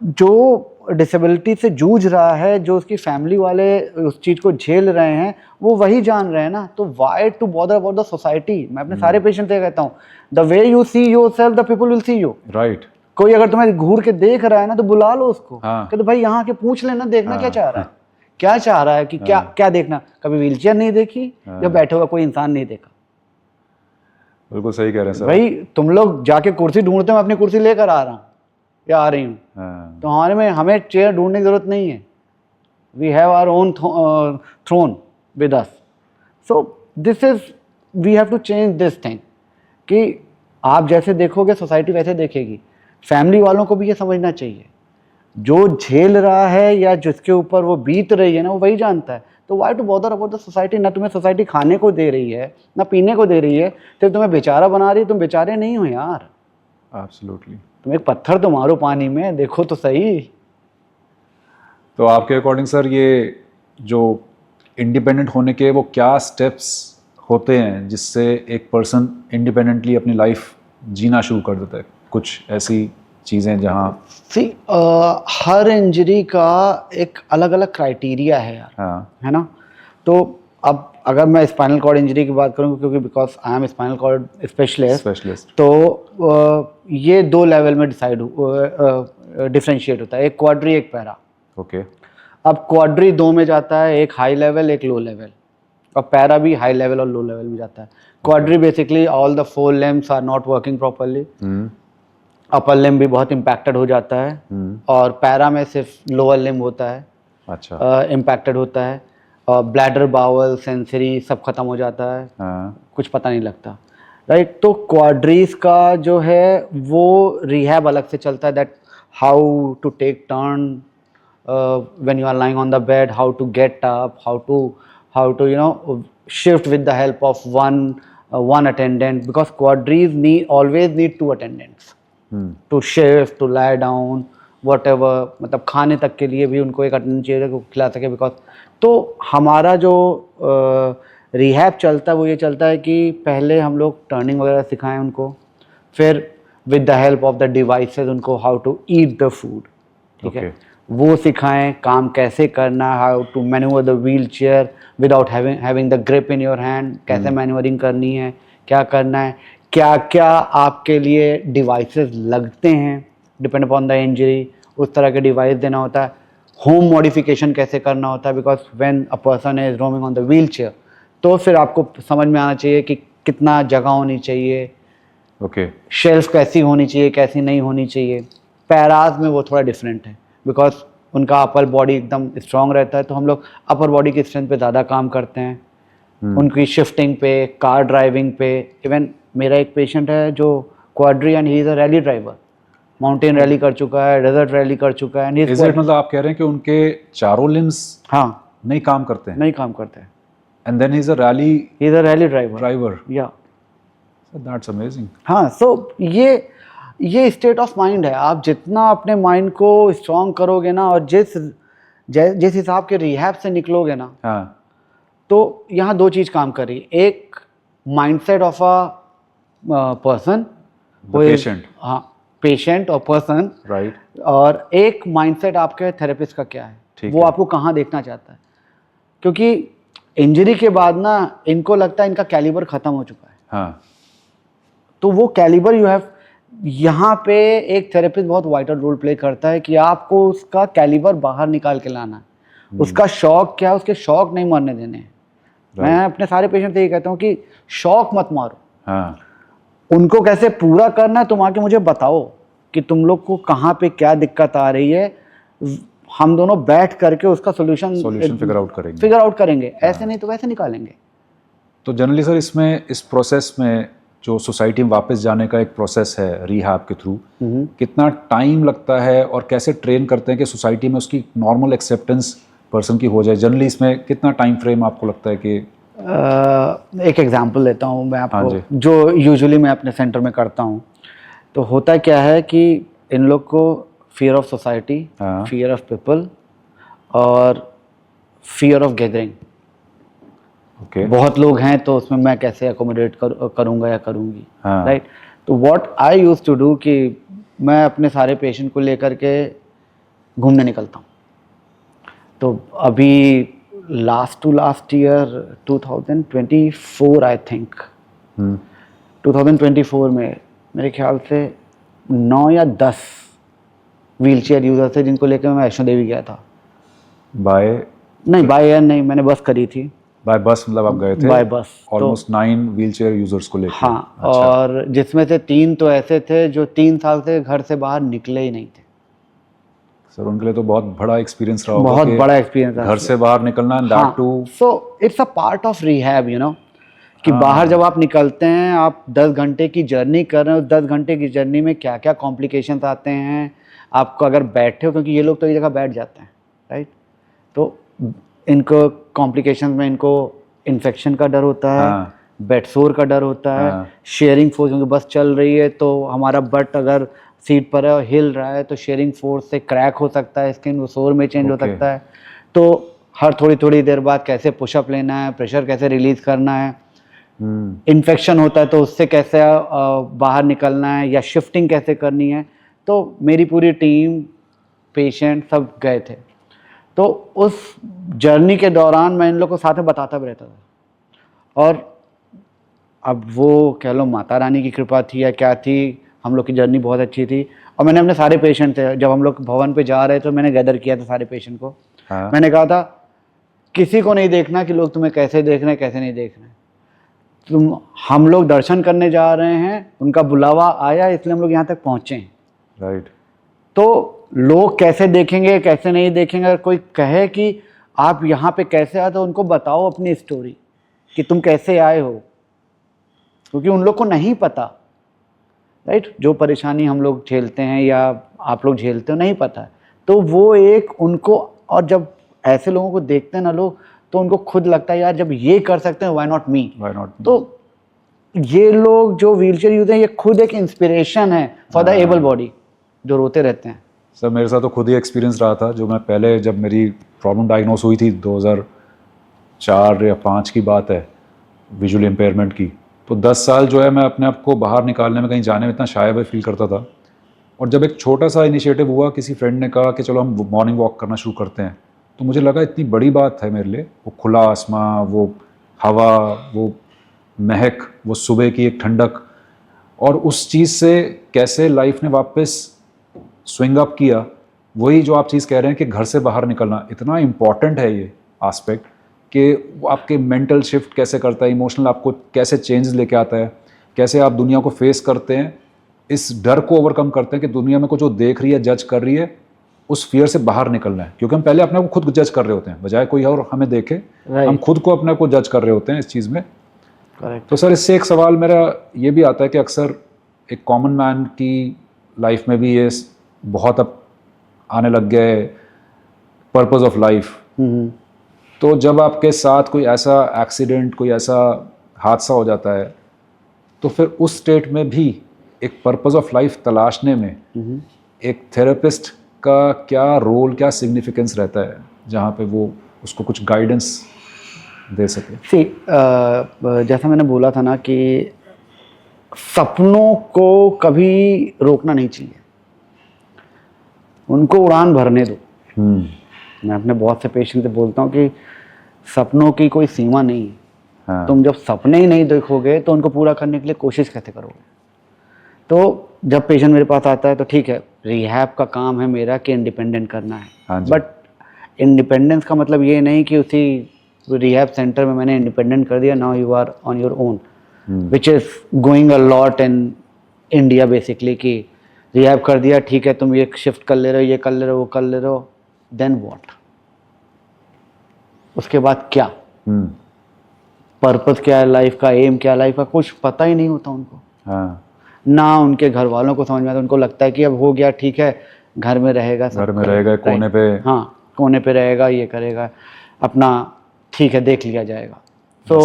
जो डिसेबिलिटी से जूझ रहा है, जो उसकी फैमिली वाले उस चीज़ को झेल रहे हैं, वो वही जान रहे हैं ना। तो why to bother about the society. मैं अपने सारे पेशेंट से कहता हूँ, the way you see yourself the people will see you. Right. कोई अगर तुम्हें घूर के देख रहा है ना, तो बुला लो उसको। हाँ। कि तो भाई यहाँ के पूछ लेना, देखना क्या चाह रहा है, क्या चाह रहा है, कि क्या क्या देखना। कभी व्हीलचेयर नहीं देखी या बैठे हुआ कोई इंसान नहीं देखा। बिल्कुल सही कह रहे हैं सर। भाई तुम लोग जाके कुर्सी ढूंढते हो, मैं अपनी कुर्सी लेकर आ रहा हूँ या आ रही हूँ। तो हमारे में हमें चेयर ढूंढने की जरूरत नहीं है। We have our own throne with us. So this is, we have to change this thing कि आप जैसे देखोगे सोसाइटी वैसे देखेगी। फैमिली वालों को भी ये समझना चाहिए, जो झेल रहा है या जिसके ऊपर वो बीत रही है ना, वो वही जानता है। तो why to bother about the society. ना तुम्हें सोसाइटी खाने को दे रही है, ना पीने को दे रही है, सिर्फ तुम्हें बेचारा बना रही है। तुम बेचारे नहीं हो यार। एब्सोल्युटली। तुम एक पत्थर तो मारो पानी में, देखो तो सही। तो आपके अकॉर्डिंग सर, ये जो इंडिपेंडेंट होने के वो क्या स्टेप्स होते हैं जिससे एक पर्सन इंडिपेंडेंटली अपनी लाइफ जीना शुरू कर देता है? कुछ ऐसी चीज़ें जहाँ हर इंजरी का एक अलग अलग क्राइटेरिया है यार। हाँ। है ना। तो अब अगर मैं स्पाइनल कॉर्ड इंजरी की बात करूँ, क्योंकि because I am spinal cord specialist, तो ये 2 लेवल में डिफरेंशिएट होता है, एक क्वाड्री एक पैरा। ओके। अब क्वाड्री 2 में जाता है, एक हाई लेवल एक लो लेवल, और पैरा भी हाई लेवल और लो लेवल में जाता है। Quadri basically all the 4 limbs are not working properly, upper limb भी बहुत इम्पैक्टेड हो जाता है, और पैरा में सिर्फ लोअर लिम्ब होता है, अच्छा, इम्पैक्टेड होता है, और ब्लैडर, बावल, सेंसरी सब खत्म हो जाता है। कुछ पता नहीं लगता, राइट। तो क्वाड्रीज का जो है वो रिहैब अलग से चलता है, that how to take turn when you are lying on the bed, how to get up, how to you know shift with the help of one attendant, because quadris always need 2 attendants to shift, to lie down, whatever। मतलब खाने तक के लिए भी उनको एक attendant चाहिए को खिला सके। बिकॉज तो हमारा जो रिहैब चलता है वो ये चलता है कि पहले हम लोग टर्निंग वगैरह सिखाएं उनको, फिर with the help of the devices उनको how to eat the food, ठीक है, वो सिखाएं, काम कैसे करना, how to manoeuvre the wheelchair without having the grip in your hand, कैसे मैन्यूवरिंग करनी है, क्या करना है, क्या क्या आपके लिए डिवाइसेस लगते हैं डिपेंड अपॉन द इंजरी, उस तरह के डिवाइस देना होता है। होम मॉडिफिकेशन कैसे करना होता है, because when a person is roaming on the wheelchair, तो फिर आपको समझ में आना चाहिए कि कितना जगह होनी चाहिए, ओके, शेल्फ कैसी होनी चाहिए, कैसी नहीं होनी चाहिए। पैराज में वो थोड़ा डिफरेंट है, बिकॉज उनका अपर बॉडी एकदम स्ट्रांग रहता है, तो हम लोग अपर बॉडी की स्ट्रेंथ पे ज़्यादा काम करते हैं, उनकी शिफ्टिंग पे, कार ड्राइविंग पे। इवन मेरा एक पेशेंट है जो quadri and he is a rally driver, mountain rally कर चुका है, डेजर्ट रैली कर चुका है। इज इट, मतलब आप कह रहे हैं कि उनके चारों लिम्स नहीं काम करते हैं? नहीं काम करते हैं। And then he is a rally driver. Yeah that's amazing. हाँ, सो ये स्टेट ऑफ माइंड है। आप जितना अपने माइंड को स्ट्रांग करोगे ना, और जिस हिसाब के रिहैब से निकलोगे ना, हाँ, तो यहाँ 2 चीज़ काम कर रही है। एक mindset of a person, patient, हाँ, पेशेंट और पर्सन, राइट, और एक माइंडसेट आपके थेरेपिस्ट का क्या है, वो आपको कहाँ देखना चाहता है। क्योंकि इंजरी के बाद ना इनको लगता है इनका कैलिबर ख़त्म हो चुका है। हाँ, तो वो कैलिबर यू हैव, यहाँ पे एक थेरेपिस्ट बहुत वाइटल रोल प्ले करता है कि आपको उसका कैलिबर बाहर निकाल के लाना है। उसका शौक क्या है, उसके शौक नहीं मरने देने हैं। मैं अपने सारे पेशेंट से ये कहता हूँ कि शौक मत मारो, हाँ, उनको कैसे पूरा करना है तुम आके मुझे बताओ कि तुम लोग को कहाँ पे क्या दिक्कत आ रही है। हम दोनों बैठ करके उसका सोल्यूशन फिगर आउट करेंगे। ऐसे नहीं तो वैसे निकालेंगे। तो जनरली सर, इसमें इस प्रोसेस में जो सोसाइटी में वापस जाने का एक प्रोसेस है रिहैब के थ्रू, कितना टाइम लगता है और कैसे ट्रेन करते हैं कि सोसाइटी में उसकी नॉर्मल एक्सेप्टेंस पर्सन की हो जाए? जनरली इसमें कितना टाइम फ्रेम आपको लगता है कि? एक एग्जांपल देता हूँ मैं आपको, जो यूजुअली मैं अपने सेंटर में करता हूँ। तो होता क्या है कि इन लोग को fear of society, fear of people और फियर ऑफ गैदरिंग। बहुत लोग हैं तो उसमें मैं कैसे अकोमोडेट करूँगा या करूँगी, राइट। तो what I used to do कि मैं अपने सारे पेशेंट को लेकर के घूमने निकलता हूँ। तो अभी लास्ट ईयर 2024 आई थिंक 2024 में मेरे ख्याल से 9 या 10 व्हीलचेयर यूज़र थे जिनको लेकर मैं वैष्णो देवी गया था। बाय नहीं, बाय एयर नहीं, मैंने बस करी थी। बाय बस मतलब आप गए थे? बाय बस। ऑलमोस्ट 9 व्हीलचेयर यूजर्स को लेकर। हाँ, अच्छा। और जिसमें से 3 तो ऐसे थे जो 3 साल से घर से बाहर निकले ही नहीं थे। सर उनके लिए तो बहुत बड़ा एक्सपीरियंस रहा होगा। बहुत कि बड़ा एक्सपीरियंस घर से बाहर निकलना, that too. So it's a part of rehab, you know, कि बाहर जब आप निकलते हैं, आप 10 घंटे की जर्नी कर रहे हो, 10 घंटे की जर्नी में क्या क्या कॉम्प्लिकेशंस आते हैं आपको अगर बैठे हो, क्योंकि ये लोग तो एक जगह बैठ जाते हैं, राइट। तो इनको कॉम्प्लिकेशन में इनको इन्फेक्शन का डर होता है, बेड सोर का डर होता है, शेयरिंग फोर्स, क्योंकि बस चल रही है तो हमारा बट अगर सीट पर है और हिल रहा है तो शेयरिंग फोर्स से क्रैक हो सकता है, स्किन सोर में चेंज हो सकता है। तो हर थोड़ी थोड़ी देर बाद कैसे पुशअप लेना है, प्रेशर कैसे रिलीज करना है, इन्फेक्शन होता है तो उससे कैसे बाहर निकलना है या शिफ्टिंग कैसे करनी है। तो मेरी पूरी टीम, पेशेंट सब गए थे। तो उस जर्नी के दौरान मैं इन लोग को साथ में बताता भी रहता था। और अब वो कह लो माता रानी की कृपा थी या क्या थी, हम लोग की जर्नी बहुत अच्छी थी। और मैंने अपने सारे पेशेंट थे, जब हम लोग भवन पे जा रहे थे तो मैंने गैदर किया था सारे पेशेंट को। मैंने कहा था किसी को नहीं देखना कि लोग तुम्हें कैसे देख रहे हैं कैसे नहीं देख रहे हैं। हम लोग दर्शन करने जा रहे हैं, उनका बुलावा आया इसलिए हम लोग यहाँ तक पहुँचे हैं, राइट। तो लोग कैसे देखेंगे कैसे नहीं देखेंगे, अगर कोई कहे कि आप यहाँ पे कैसे आए तो उनको बताओ अपनी स्टोरी कि तुम कैसे आए हो, क्योंकि उन लोग को नहीं पता, राइट। जो परेशानी हम लोग झेलते हैं या आप लोग झेलते हो नहीं पता है। तो वो एक उनको, और जब ऐसे लोगों को देखते हैं ना लोग, तो उनको खुद लगता है यार जब ये कर सकते हैं व्हाई नॉट मी। तो ये लोग जो व्हीलचेयर यूज हैं ये खुद एक इंस्पिरेशन है फॉर द एबल बॉडी जो रोते रहते हैं। सर मेरे साथ तो खुद ही एक्सपीरियंस रहा था। जो मैं पहले, जब मेरी प्रॉब्लम डायग्नोस हुई थी 2004 या 5 की बात है, विजुअल इम्पेयरमेंट की, तो 10 साल जो है मैं अपने आप को बाहर निकालने में, कहीं जाने में इतना शाय फील करता था। और जब एक छोटा सा इनिशिएटिव हुआ, किसी फ्रेंड ने कहा कि चलो हम मॉर्निंग वॉक करना शुरू करते हैं, तो मुझे लगा इतनी बड़ी बात है मेरे लिए। वो खुला आसमां, वो हवा, वो महक, वो सुबह की एक ठंडक, और उस चीज़ से कैसे लाइफ ने वापस स्विंग अप किया। वही जो आप चीज़ कह रहे हैं कि घर से बाहर निकलना इतना इम्पॉर्टेंट है, ये आस्पेक्ट कि वो आपके मेंटल शिफ्ट कैसे करता है, इमोशनल आपको कैसे चेंज लेके आता है, कैसे आप दुनिया को फेस करते हैं, इस डर को ओवरकम करते हैं कि दुनिया में कुछ जो देख रही है, जज कर रही है, उस फियर से बाहर निकलना है। क्योंकि हम पहले अपने को खुद जज कर रहे होते हैं, बजाय कोई और हमें देखे, हम खुद को अपने को जज कर रहे होते हैं इस चीज़ में। करेक्ट। तो सर इससे एक सवाल मेरा ये भी आता है कि अक्सर एक कॉमन मैन की लाइफ में भी ये बहुत अब आने लग गए पर्पस ऑफ लाइफ। तो जब आपके साथ कोई ऐसा एक्सीडेंट, कोई ऐसा हादसा हो जाता है, तो फिर उस स्टेट में भी एक पर्पस ऑफ लाइफ तलाशने में एक थेरेपिस्ट का क्या रोल, क्या सिग्निफिकेंस रहता है, जहाँ पे वो उसको कुछ गाइडेंस दे सके? जैसा मैंने बोला था ना कि सपनों को कभी रोकना नहीं चाहिए, उनको उड़ान भरने दो। मैं अपने बहुत से पेशेंट से बोलता हूँ कि सपनों की कोई सीमा नहीं है। हाँ। तुम जब सपने ही नहीं देखोगे तो उनको पूरा करने के लिए कोशिश कैसे करोगे। तो जब पेशेंट मेरे पास आता है तो ठीक है, रिहैब का काम है मेरा कि इंडिपेंडेंट करना है। हाँ जी। बट इंडिपेंडेंस का मतलब ये नहीं कि उसी रिहैब सेंटर में मैंने इंडिपेंडेंट कर दिया, now you are on your own, which is going a lot in India basically. कि रिहैब कर दिया, ठीक है, तुम ये शिफ्ट कर ले रहे हो, ये कर ले रहे हो, वो कर ले रहे हो, देन व्हाट? उसके बाद क्या? पर्पस क्या है लाइफ का, एम क्या है लाइफ का, कुछ पता ही नहीं होता उनको। हाँ। ना उनके घर वालों को समझ में आता। उनको लगता है कि अब हो गया, ठीक है, घर में रहेगा, घर में रहेगा, कोने पे, हाँ कोने पे रहेगा, ये करेगा अपना, ठीक है, देख लिया जाएगा। तो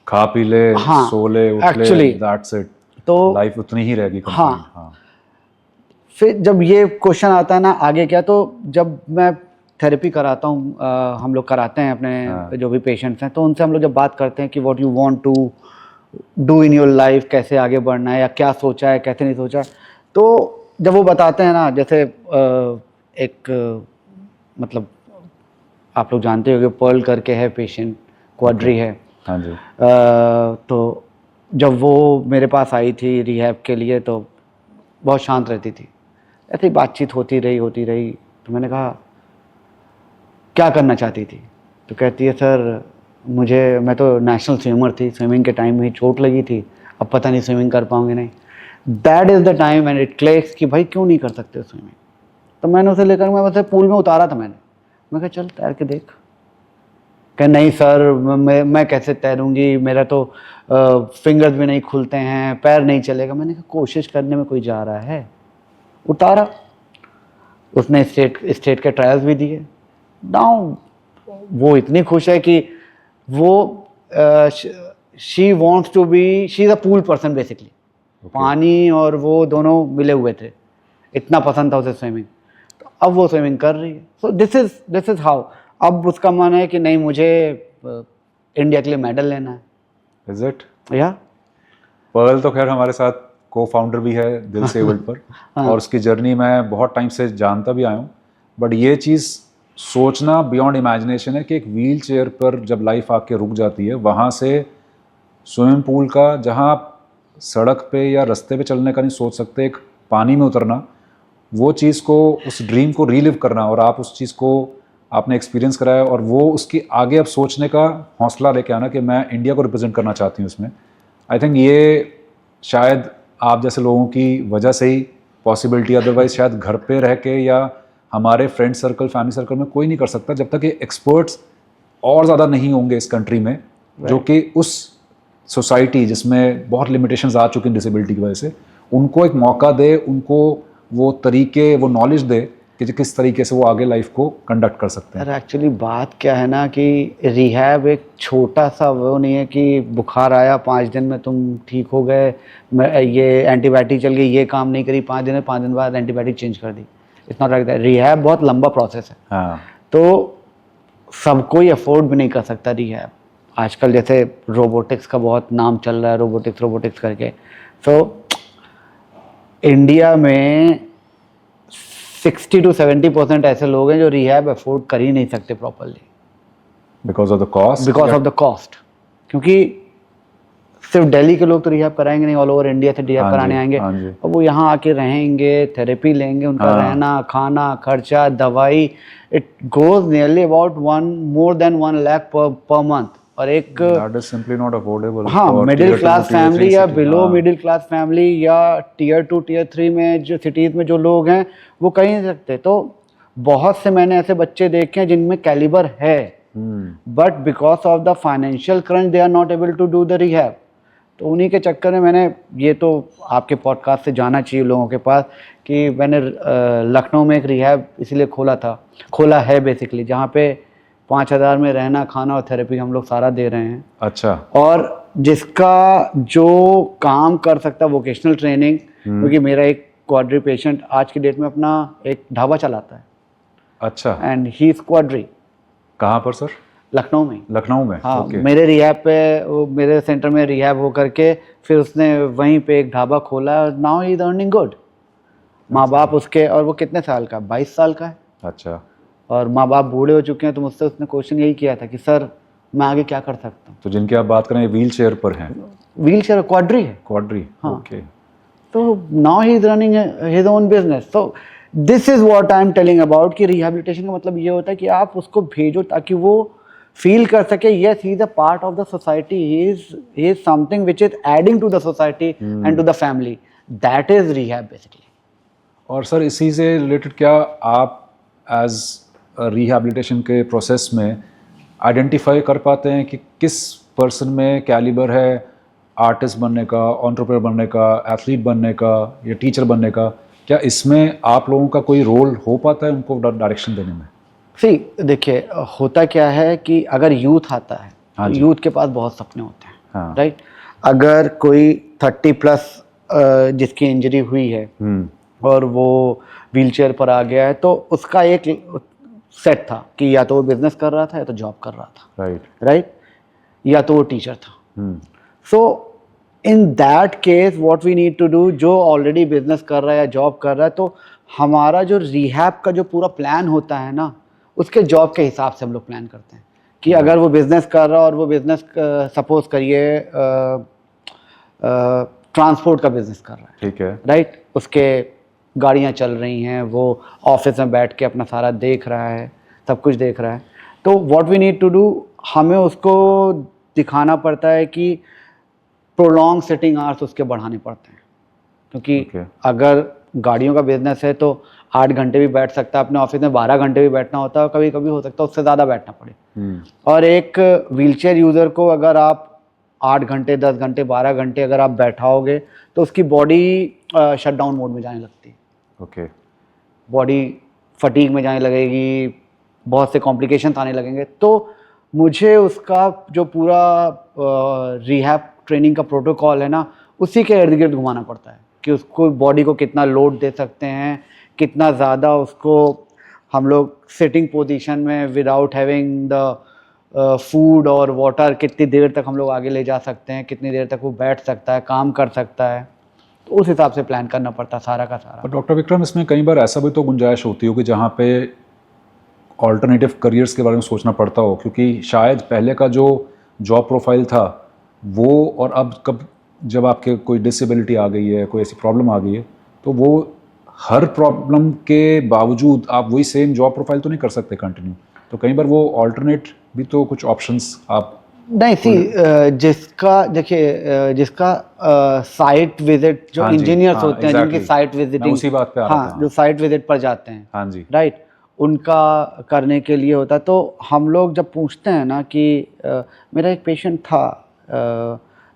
खा पी ले, हाँ, सो ले, उठ ले, actually, दैट्स इट। तो लाइफ उतनी ही रहेगी। हाँ। फिर जब ये क्वेश्चन आता है ना आगे क्या, तो जब मैं थेरेपी कराता हूँ, हम लोग कराते हैं अपने जो भी पेशेंट्स हैं, तो उनसे हम लोग जब बात करते हैं कि what you want to do in your life, कैसे आगे बढ़ना है या क्या सोचा है कैसे नहीं सोचा है, तो जब वो बताते हैं ना, जैसे एक मतलब आप लोग जानते होंगे, पर्ल करके है पेशेंट, क्वाड्री है। हाँ जी। तो जब वो मेरे पास आई थी रिहैब के लिए तो बहुत शांत रहती थी, ऐसे ही बातचीत होती रही। तो मैंने कहा क्या करना चाहती थी? तो कहती है सर मैं तो नेशनल स्विमर थी, स्विमिंग के टाइम में ही चोट लगी थी, अब पता नहीं स्विमिंग कर पाऊंगी नहीं। That is the time and it clicks कि भाई क्यों नहीं कर सकते स्विमिंग। तो मैंने उसे लेकर मैं उसे पूल में उतारा था। मैं कहा चल तैर के देख। कह नहीं सर मैं कैसे तैरूंगी, मेरा तो फिंगर्स भी नहीं खुलते हैं, पैर नहीं चलेगा। मैंने कहा कोशिश करने में कोई जा रहा है। उतारा, उसने स्टेट के ट्रायल्स भी दिए। नाउ वो इतनी खुश है कि वो she wants to be, she is a pool person basically. पानी और वो दोनों मिले हुए थे, इतना पसंद था उसे स्विमिंग। तो अब वो स्विमिंग कर रही है। सो दिस इज हाउ। अब उसका मन है कि नहीं मुझे इंडिया के लिए मेडल लेना है। Is it? या पर्ल तो खैर हमारे साथ को फाउंडर भी है दिल से एबल्ड पर, और उसकी जर्नी मैं बहुत टाइम से जानता भी आया हूँ। बट ये चीज़ सोचना बियॉन्ड इमेजिनेशन है कि एक व्हील चेयर पर जब लाइफ आके रुक जाती है, वहाँ से स्विमिंग पूल का, जहाँ आप सड़क पे या रास्ते पे चलने का नहीं सोच सकते, एक पानी में उतरना, वो चीज़ को, उस ड्रीम को रीलिव करना, और आप उस चीज़ को आपने एक्सपीरियंस कराया, और वो उसकी आगे अब सोचने का हौसला लेके आना कि मैं इंडिया को रिप्रेजेंट करना चाहती हूँ उसमें। आई थिंक ये शायद आप जैसे लोगों की वजह से ही पॉसिबिलिटी, अदरवाइज शायद घर पे रह के या हमारे फ्रेंड सर्कल, फैमिली सर्कल में कोई नहीं कर सकता जब तक ये एक्सपर्ट्स और ज़्यादा नहीं होंगे इस कंट्री में, जो कि उस सोसाइटी जिसमें बहुत लिमिटेशंस आ चुकी हैं डिसेबिलिटी की वजह से, उनको एक मौका दे, उनको वो तरीके, वो नॉलेज दे कि किस तरीके से वो आगे लाइफ को कंडक्ट कर सकते हैं। अरे एक्चुअली बात क्या है ना कि रिहैब एक छोटा सा वो नहीं है कि बुखार आया 5 दिन में तुम ठीक हो गए, ये एंटीबायोटिक चल गई, ये काम नहीं करी 5 दिन में, 5 दिन बाद एंटीबायोटिक चेंज कर दी। It's not like that. Rehab बहुत लंबा प्रोसेस है। हाँ। तो सब कोई अफोर्ड भी नहीं कर सकता रिहैब। आजकल जैसे रोबोटिक्स का बहुत नाम चल रहा है, रोबोटिक्स करके। सो इंडिया में 60 to 70% ऐसे लोग हैं जो रिहैब अफोर्ड कर ही नहीं सकते properly, because of the cost. Because of the cost. क्योंकि सिर्फ दिल्ली के लोग तो रिहैब कराएंगे नहीं, ऑल ओवर इंडिया से रिहैब कराने आएंगे, और वो यहाँ आके रहेंगे, थेरेपी लेंगे, उनका रहना, खाना, खर्चा, दवाई, it goes nearly about more than 1 lakh per month। और एक That is simply not affordable। हाँ, for middle tier 2, class tier 3 family या city। Below middle class family या टीयर 2 टीयर 3 में जो सिटीज़ में जो लोग हैं वो कर ही नहीं सकते। तो बहुत से मैंने ऐसे बच्चे देखे हैं जिनमें कैलिबर है, but because of the financial crunch they are not able to do the rehab. तो उन्हीं के चक्कर में मैंने, ये तो आपके पॉडकास्ट से जाना चाहिए लोगों के पास, कि मैंने लखनऊ में एक रिहैब इसलिए खोला है बेसिकली, जहाँ पे 5,000 में रहना, खाना और थेरेपी हम लोग सारा दे रहे हैं। अच्छा। और जिसका जो काम कर सकता वोकेशनल ट्रेनिंग, क्योंकि मेरा एक क्वाड्री पेशेंट आज की डेट में अपना एक ढाबा चलाता है। अच्छा। And he is quadri. कहाँ पर सर? लखनऊ में। लखनऊ में? हाँ, okay। मेरे रिहैब पे, मेरे सेंटर में रिहैब हो करके फिर उसने वहीं पे एक ढाबा खोला। Now he is earning good. माँ बाप उसके, और वो कितने साल का, 22 साल का है। अच्छा। और माँ बाप बूढ़े हो चुके हैं। तो मुझसे उसने क्वेश्चन यही किया था कि सर मैं आगे क्या कर सकता हूँ। तो जिनकी आप बात करें व्हील चेयर पर हैं? व्हील चेयर क्वाड्री है। क्वाड्री। हाँ। ओके। तो now he is running his own business. So this is what I am telling about कि रिहैबिलिटेशन का मतलब ये होता है कि आप उसको भेजो ताकि वो फील कर सके, yes he is a part of the society, he is something which is adding to the society and to the family. That is rehab basically. और सर इसी से रिलेटेड क्या आप एज रिहैबिलिटेशन के प्रोसेस में identify कर पाते हैं कि किस पर्सन में कैलिबर है आर्टिस्ट बनने का, एंटरप्रेन्योर बनने का, एथलीट बनने का या टीचर बनने का? क्या इसमें आप लोगों का कोई रोल हो पाता है उनको डायरेक्शन देने में? सी देखिए, होता क्या है कि अगर यूथ आता है, हाँ तो जी। यूथ के पास बहुत सपने होते हैं। हाँ। राइट। अगर कोई 30+ जिसकी इंजरी हुई है और वो व्हीलचेयर पर आ गया है, तो उसका एक सेट था कि या तो वो बिजनेस कर रहा था या तो जॉब कर रहा था। राइट। राइट। या तो वो टीचर था। So in that case what we need to do, जो ऑलरेडी बिजनेस कर रहा है या जॉब कर रहा है, तो हमारा जो रिहैब का जो पूरा प्लान होता है ना, उसके जॉब के हिसाब से हम लोग प्लान करते हैं कि अगर वो बिजनेस कर रहा है और वो बिजनेस सपोज करिए ट्रांसपोर्ट का बिजनेस कर रहा है, ठीक है, राइट, उसके गाड़ियाँ चल रही हैं, वो ऑफिस में बैठ के अपना सारा देख रहा है, सब कुछ देख रहा है, तो what we need to do, हमें उसको दिखाना पड़ता है कि प्रोलॉन्ग सिटिंग आवर्स उसके बढ़ाने पड़ते हैं, क्योंकि अगर गाड़ियों का बिजनेस है तो 8 घंटे भी बैठ सकता है अपने ऑफिस में, 12 घंटे भी बैठना होता है, और कभी कभी हो सकता है उससे ज़्यादा बैठना पड़े। और एक व्हीलचेयर यूज़र को अगर आप 8 घंटे, 10 घंटे, 12 घंटे अगर आप बैठाओगे तो उसकी बॉडी शटडाउन मोड में जाने लगती है। ओके, बॉडी फटीग में जाने लगेगी, बहुत से कॉम्प्लिकेशंस आने लगेंगे। तो मुझे उसका जो पूरा रिहैब ट्रेनिंग का प्रोटोकॉल है ना, उसी के इर्द गिर्द घुमाना पड़ता है कि उसको बॉडी को कितना लोड दे सकते हैं, कितना ज़्यादा उसको हम लोग सिटिंग पोजीशन में विदाउट हैविंग द फूड और वाटर कितनी देर तक हम लोग आगे ले जा सकते हैं, कितनी देर तक वो बैठ सकता है, काम कर सकता है, तो उस हिसाब से प्लान करना पड़ता है सारा का सारा। पर डॉक्टर विक्रम, इसमें कई बार ऐसा भी तो गुंजाइश होती हो कि जहाँ पे ऑल्टरनेटिव करियर्स के बारे में सोचना पड़ता हो, क्योंकि शायद पहले का जो जॉब प्रोफाइल था वो, और अब कब जब आपके कोई डिसेबिलिटी आ गई है, कोई ऐसी प्रॉब्लम आ गई है, तो वो हर प्रॉब्लम के बावजूद आप वही सेम जॉब प्रोफाइल तो नहीं कर सकते कंटिन्यू, तो कई बार वो ऑल्टरनेट भी तो कुछ ऑप्शंस आप नहीं सी जिसका देखिए जिसका साइट विजिट जो इंजीनियर्स होते हैं, जिनकी साइट विजिटिंग, उसी बात पे आ रहा था, जो साइट विजिट पर जाते हैं, हाँ जी, राइट, उनका करने के लिए होता है। तो हम लोग जब पूछते हैं ना कि मेरा एक पेशेंट था,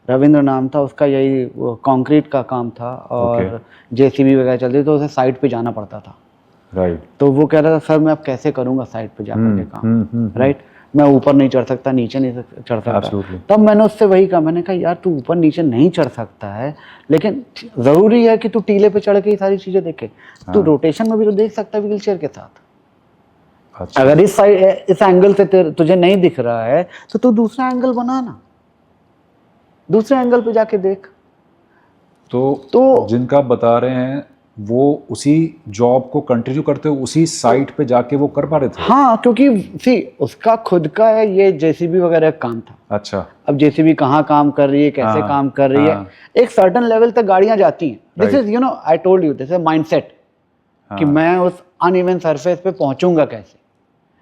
रविंद्र नाम था उसका, यही कंक्रीट का काम था और जेसीबी वगैरह चलती, तो उसे साइट पे जाना पड़ता था, राइट, तो वो कह रहा था सर मैं अब कैसे करूँगा साइट पे जाकर के काम, राइट, मैं ऊपर नहीं चढ़ सकता, नीचे नहीं चढ़ सकता। तब मैंने उससे वही कहा, मैंने कहा यार तू ऊपर नीचे नहीं चढ़ सकता है, लेकिन ज़रूरी है कि तू टीले पे चढ़ के ये सारी चीज़ें देखे, तू रोटेशन में भी तो देख सकता है व्हील चेयर के साथ। अच्छा। अगर इस साइड इस एंगल से तुझे नहीं दिख रहा है तो तू दूसरा एंगल बनाना, दूसरे एंगल पे जाके देख। तो जिनका बता रहे हैं वो उसी जॉब को कंटिन्यू करते हुए उसी साइट पे जाके वो कर पा रहे थे? हाँ, क्योंकि सी उसका खुद का है, ये जेसीबी वगैरह का काम था। अच्छा, अब जेसीबी कहाँ काम कर रही है, कैसे काम कर रही है, एक सर्टेन लेवल तक गाड़ियां जाती हैं। This is you know I told you, this is mindset कि मैं उस अनइवन सरफेस पे पहुंचूंगा कैसे,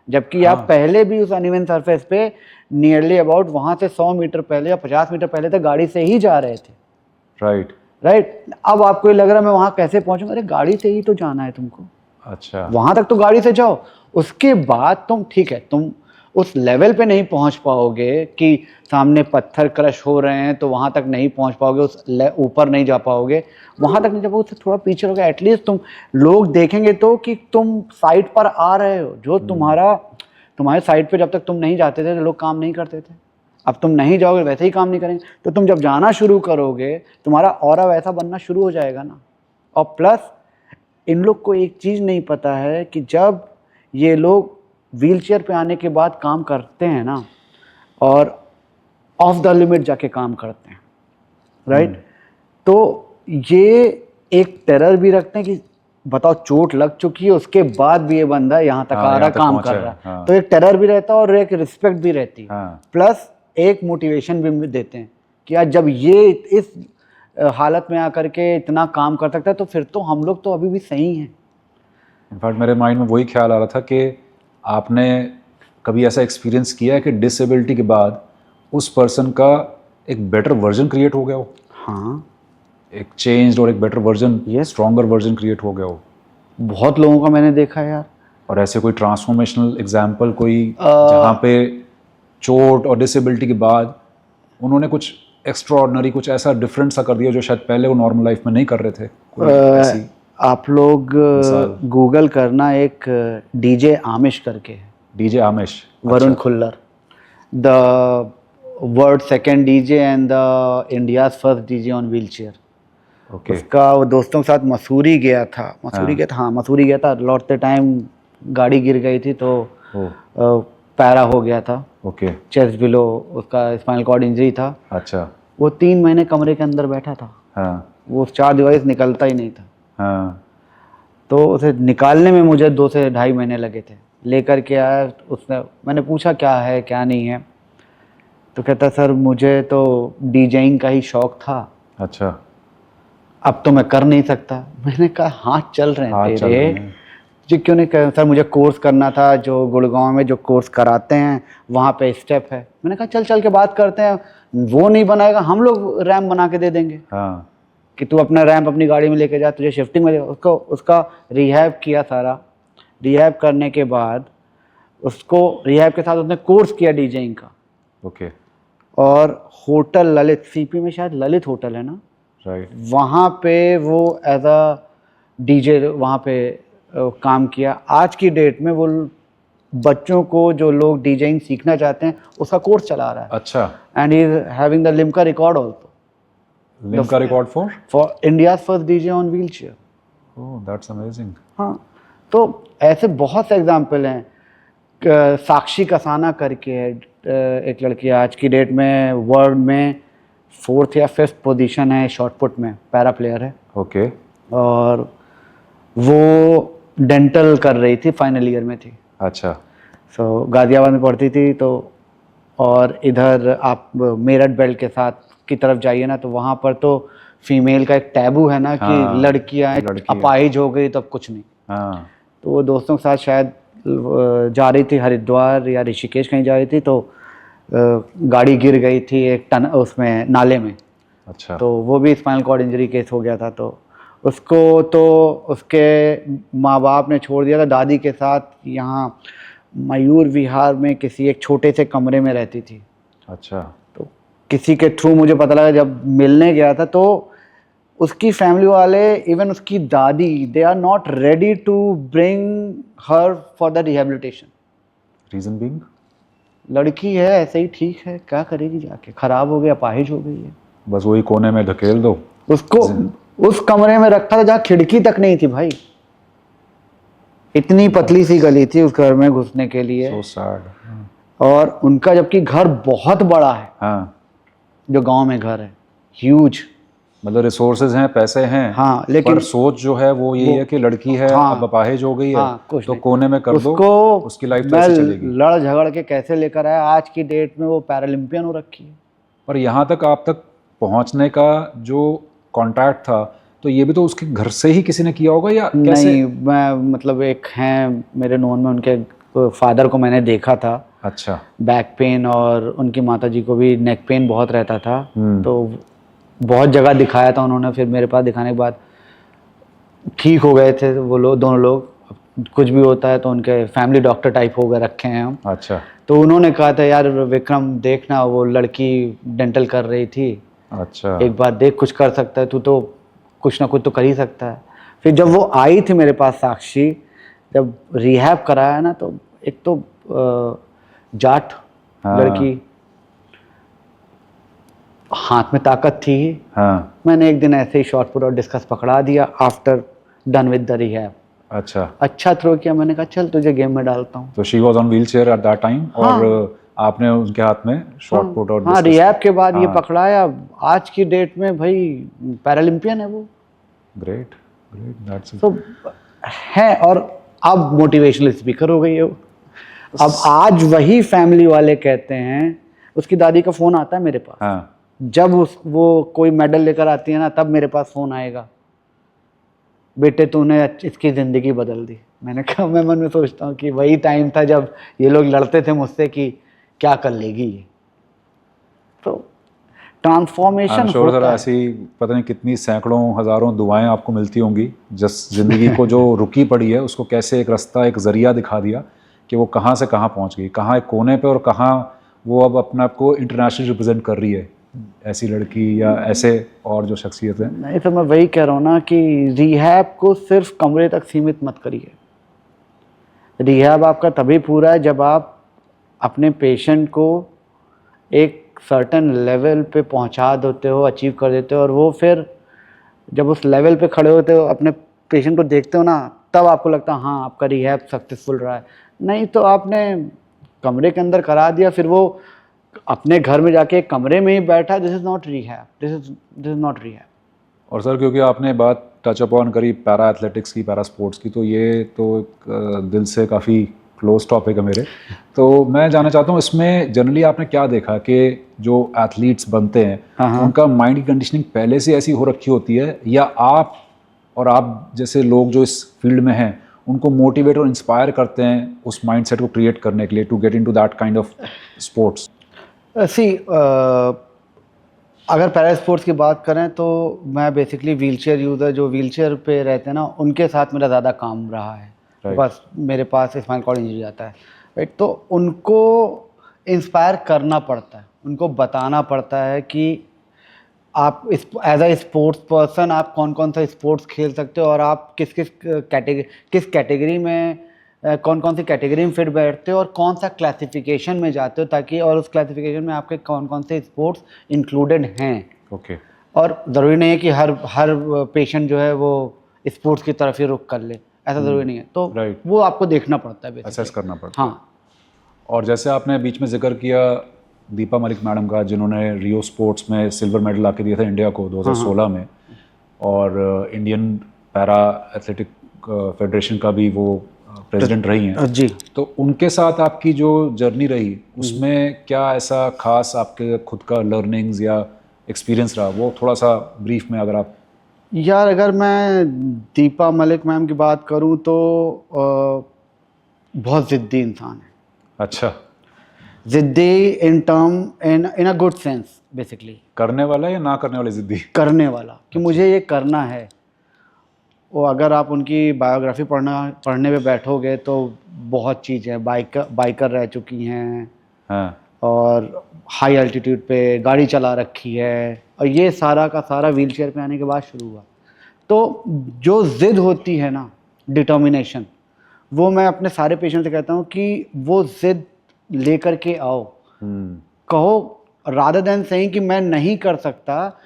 जबकि आप पहले भी उस अनइवन सरफेस पे नियरली अबाउट वहां से 100 मीटर पहले या 50 मीटर पहले तक गाड़ी से ही जा रहे थे, राइट, अब आपको लग रहा है मैं वहां कैसे पहुंचूंगा, अरे गाड़ी से ही तो जाना है तुमको। अच्छा, वहां तक तो गाड़ी से जाओ, उसके बाद तुम ठीक है, तुम उस लेवल पे नहीं पहुंच पाओगे कि सामने पत्थर क्रश हो रहे हैं तो वहां तक नहीं पहुंच पाओगे, उस ऊपर नहीं जा पाओगे, वहां तक नहीं जा पाओगे, थोड़ा पीछे रहोगे, एटलीस्ट तुम लोग देखेंगे तो कि तुम साइड पर आ रहे हो। जो तुम्हारे साइड पे जब तक तुम नहीं जाते थे तो लोग काम नहीं करते थे, अब तुम नहीं जाओगे वैसे ही काम नहीं करेंगे, तो तुम जब जाना शुरू करोगे तुम्हारा ऑरा वैसा बनना शुरू हो जाएगा ना। और प्लस इन लोग को एक चीज़ नहीं पता है कि जब ये लोग व्हीलचेयर पे आने के बाद काम करते हैं ना और ऑफ द लिमिट जाके काम करते हैं, राइट, तो ये एक टेरर भी रखते हैं कि बताओ चोट लग चुकी है उसके बाद भी ये बंदा यहाँ तक आ रहा, काम कर रहा है, तो एक टेरर भी रहता है और एक रिस्पेक्ट भी रहती है, प्लस एक मोटिवेशन भी देते हैं कि यार जब ये इस हालत में आकर के इतना काम कर सकता है तो फिर तो हम लोग तो अभी भी सही हैं। इनफैक्ट मेरे माइंड में वही ख्याल आ रहा था कि आपने कभी ऐसा एक्सपीरियंस किया है कि डिसेबिलिटी के बाद उस पर्सन का एक बेटर वर्जन क्रिएट हो गया हो? हाँ, एक चेंज्ड और एक better version, stronger version create हो गया हो? बहुत लोगों का मैंने देखा है यार। और ऐसे कोई ट्रांसफॉर्मेशनल एग्जाम्पल कोई जहाँ पे चोट और डिसेबिलिटी के बाद उन्होंने कुछ एक्स्ट्राऑर्डिनरी, कुछ ऐसा डिफरेंट सा कर दिया जो शायद पहले वो नॉर्मल लाइफ में नहीं कर रहे थे? ऐसी आप लोग गूगल करना, एक डीजे आमिश करके है, DJ Amish, Varun Khullar, the world second DJ and the India's first DJ on wheelchair. उसका वो दोस्तों के साथ मसूरी गया था, मसूरी गया था, लौटते टाइम गाड़ी गिर गई थी तो पैरा हो गया था, चेस्ट बिलो उसका स्पाइनल कॉर्ड इंजरी था। अच्छा, वो 3 महीने कमरे के अंदर बैठा था, हाँ वो 4 दीवारी से निकलता ही नहीं था। हाँ तो उसे निकालने में मुझे 2 से ढाई महीने लगे थे। लेकर के आया उसने, मैंने पूछा क्या है क्या नहीं है, तो कहता सर मुझे तो डीजेइंग का ही शौक था, अच्छा, अब तो मैं कर नहीं सकता। मैंने कहा हाथ चल रहे हैं हाथ चल तेरे, रहे हैं। जी क्यों नहीं कर, सर मुझे कोर्स करना था, जो गुड़गांव में जो कोर्स कराते हैं वहाँ पे स्टेप है। मैंने कहा चल चल के बात करते हैं, वो नहीं बनाएगा हम लोग रैम्प बना के दे देंगे, हाँ कि तू अपना रैम्प अपनी गाड़ी में लेके जा, तुझे शिफ्टिंग में दे। उसको उसका रिहैब किया सारा, रिहैब करने के बाद उसको रिहैब के साथ उसने कोर्स किया डीजेइंग का, ओके, और होटल ललित, सीपी में शायद ललित होटल है ना, राइट, वहाँ पे वो एज अ डीजे वहाँ पे काम किया। आज की डेट में वो बच्चों को जो लोग डीजेइंग सीखना चाहते हैं उसका कोर्स चला रहा है, अच्छा। And he is having the Limca record also, Limca record for India's first DJ on wheel chair. Oh that's amazing. हाँ, तो ऐसे बहुत से एग्जाम्पल हैं। साक्षी कसाना करके है, एक लड़की, आज की डेट में वर्ल्ड में 4th या 5th पोजीशन है शॉर्ट पुट में, पैरा प्लेयर है, ओके, और वो डेंटल कर रही थी, फाइनल ईयर में थी। अच्छा, सो गाजियाबाद में पढ़ती थी, तो और इधर आप मेरठ बेल्ट के साथ की तरफ जाइए ना, तो वहाँ पर तो फीमेल का एक टैबू है ना, कि हाँ, लड़कियाँ लड़की अपाहिज हो गई तब कुछ नहीं। हाँ, तो वो दोस्तों के साथ शायद जा रही थी हरिद्वार या ऋषिकेश कहीं जा रही थी, तो गाड़ी गिर गई थी एक टन उसमें नाले में, अच्छा, तो वो भी स्पाइनल कॉर्ड इंजरी केस हो गया था। तो उसको तो उसके माँ बाप ने छोड़ दिया था, दादी के साथ यहाँ मयूर विहार में किसी एक छोटे से कमरे में रहती थी। अच्छा, तो किसी के थ्रू मुझे पता लगा, जब मिलने गया था तो उसकी फैमिली वाले, इवन उसकी दादी, they are not ready to bring her for the rehabilitation. Reason being, लड़की है ऐसे ही ठीक है, क्या करेगी जाके, खराब हो गई, अपाहिज हो गई है। बस वही कोने में धकेल दो। उसको उस कमरे में रखा था जहाँ खिड़की तक नहीं थी भाई, इतनी पतली सी गली थी उस घर में घुसने के लिए। So sad. और उनका जबकि घर बहुत बड़ा है, हाँ, जो गांव में घर है, ह्यूज, मतलब रिसोर्सेज हैं, पैसे हैं, हाँ, लेकिन पर सोच जो है वो यही है कि लड़की है, हाँ, अब अपाहिज हो गई है, हाँ, कुछ तो नहीं। कोने में कर दो, उसको उसकी लाइफ तो मैं ऐसे चलेगी। लड़ झगड़ के कैसे लेकर आया, आज की डेट में वो पैरालंपियन हो रखी है। पर यहाँ तक आप तक पहुँचने का जो कॉन्टैक्ट था, तो ये भी तो उसके घर से ही किसी ने किया होगा या कैसे? नहीं, मैं मतलब एक हैं मेरे नोन में, उनके फादर को मैंने देखा था, अच्छा, बैक पेन, और उनकी माताजी को भी नेक पेन बहुत रहता था। हम्म। तो बहुत जगह दिखाया था उन्होंने, फिर मेरे पास दिखाने के बाद ठीक हो गए थे वो लोग, दोनों लोग। कुछ भी होता है तो उनके फैमिली डॉक्टर टाइप हो गए रखे हैं हम। अच्छा, तो उन्होंने कहा था यार विक्रम देखना, वो लड़की डेंटल कर रही थी, अच्छा, एक बार देख, कुछ कर सकता है तू, तो कुछ ना कुछ तो कर ही सकता है। फिर जब वो आई थी मेरे पास साक्षी, जब रिहैब कराया ना, तो एक तो जाट हाँ, लड़की, हाथ में ताकत थी। हाँ, मैंने एक दिन ऐसे ही शॉर्ट पुट और डिस्कस पकड़ा दिया after done with the rehab. अच्छा, अच्छा थ्रो किया, मैंने कहा चल तुझे गेम में डालता हूँ। तो she was on wheel chair at that time, और आपने उनके हाथ में शॉर्ट पुट और हाँ, रिहैब के बाद ये हाँ। पकड़ाया, आज की डेट में भाई पैरालंपियन है वो। ग्रेट, ग्रेट, दैट्स तो है, और अब मोटिवेशनल स्पीकर हो गई है वो। अब आज वही फैमिली वाले कहते हैं, उसकी दादी का फ़ोन आता है मेरे पास, हाँ, जब वो कोई मेडल लेकर आती है ना, तब मेरे पास फ़ोन आएगा, बेटे तूने इसकी ज़िंदगी बदल दी। मैंने कहा, मैं मन में सोचता हूँ कि वही टाइम था जब ये लोग लड़ते थे मुझसे कि क्या कर लेगी ये। तो ट्रांसफॉर्मेशन श्योर सर, होता है। ऐसी पता नहीं कितनी सैकड़ों हजारों दुआएं आपको मिलती होंगी, जिस जिंदगी को जो रुकी पड़ी है उसको कैसे एक रास्ता, एक जरिया दिखा दिया कि वो कहाँ से कहाँ पहुँच गई, कहाँ एक कोने पे, और कहाँ वो अब अपने आप को इंटरनेशनल रिप्रेजेंट कर रही है, ऐसी लड़की या ऐसे और जो शख्सियत है। नहीं तो मैं वही कह रहा हूँ ना कि रिहैब को सिर्फ कमरे तक सीमित मत करिए। रिहैब आपका तभी पूरा है जब आप अपने पेशेंट को एक सर्टेन लेवल पे पहुंचा देते हो, अचीव कर देते हो, और वो फिर जब उस लेवल पे खड़े होते हो, अपने पेशेंट को देखते हो ना, तब आपको लगता है हाँ आपका रिहैब सक्सेसफुल रहा है। नहीं तो आपने कमरे के अंदर करा दिया, फिर वो अपने घर में जाके एक कमरे में ही बैठा, this is not rehab, this is not rehab. और सर क्योंकि आपने बात टच अपॉन करी पैरा एथलेटिक्स की, पैरा स्पोर्ट्स की, तो ये तो एक दिल से काफ़ी क्लोज टॉपिक है मेरे। तो मैं जानना चाहता हूँ इसमें जनरली आपने क्या देखा कि जो एथलीट्स बनते हैं उनका माइंड की कंडीशनिंग पहले से ऐसी हो रखी होती है, या आप जैसे लोग जो इस फील्ड में हैं उनको मोटिवेट और इंस्पायर करते हैं उस माइंडसेट को क्रिएट करने के लिए, to get into that kind of sports? अगर पैरा स्पोर्ट्स की बात करें तो मैं बेसिकली व्हीलचेयर यूज़र, जो व्हीलचेयर पे रहते हैं ना, उनके साथ मेरा ज़्यादा काम रहा है। बस मेरे पास स्पाइनल कॉर्ड इंजरी आता है, राइट? तो उनको इंस्पायर करना पड़ता है, उनको बताना पड़ता है कि आप एज अ स्पोर्ट्स पर्सन आप कौन कौन सा स्पोर्ट्स खेल सकते हो और आप किस कैटेगरी में, कौन कौन सी कैटेगरी में फिट बैठते हो और कौन सा क्लासिफिकेशन में जाते हो, ताकि और उस क्लासिफिकेशन में आपके कौन कौन से स्पोर्ट्स इंक्लूडेड हैं। ओके। और ज़रूरी नहीं है कि हर पेशेंट जो है वो स्पोर्ट्स की तरफ ही रुख कर ले, ऐसा ज़रूरी नहीं है। तो वो आपको देखना पड़ता है, असेस करना पड़ता है। हाँ। और जैसे आपने बीच में जिक्र किया दीपा मलिक मैडम का, जिन्होंने रियो स्पोर्ट्स में सिल्वर मेडल ला के दिया था इंडिया को 2016 में, और इंडियन पैरा एथलेटिक फेडरेशन का भी वो प्रेसिडेंट रही हैं जी। तो उनके साथ आपकी जो जर्नी रही उसमें क्या ऐसा खास आपके खुद का लर्निंग्स या एक्सपीरियंस रहा, वो थोड़ा सा ब्रीफ में अगर आप। यार अगर मैं दीपा मलिक मैम की बात करूं तो बहुत ज़िद्दी इंसान है। अच्छा। ज़िद्दी इन अ गुड सेंस, बेसिकली। करने वाला या ना करने वाले ज़िद्दी? करने वाला, कि मुझे ये करना है। वो अगर आप उनकी बायोग्राफी पढ़ने पे बैठोगे तो बहुत चीज़ें हैं। बाइकर रह चुकी हैं। हाँ। और हाई एल्टीट्यूड पे गाड़ी चला रखी है, और ये सारा का सारा व्हीलचेयर पे आने के बाद शुरू हुआ। तो जो ज़िद होती है ना, डिटर्मिनेशन, वो मैं अपने सारे पेशेंट से कहता हूँ कि वो ज़िद लेकर के आओ। कहो, रादर देन सेइंग कि मैं नहीं कर सकता,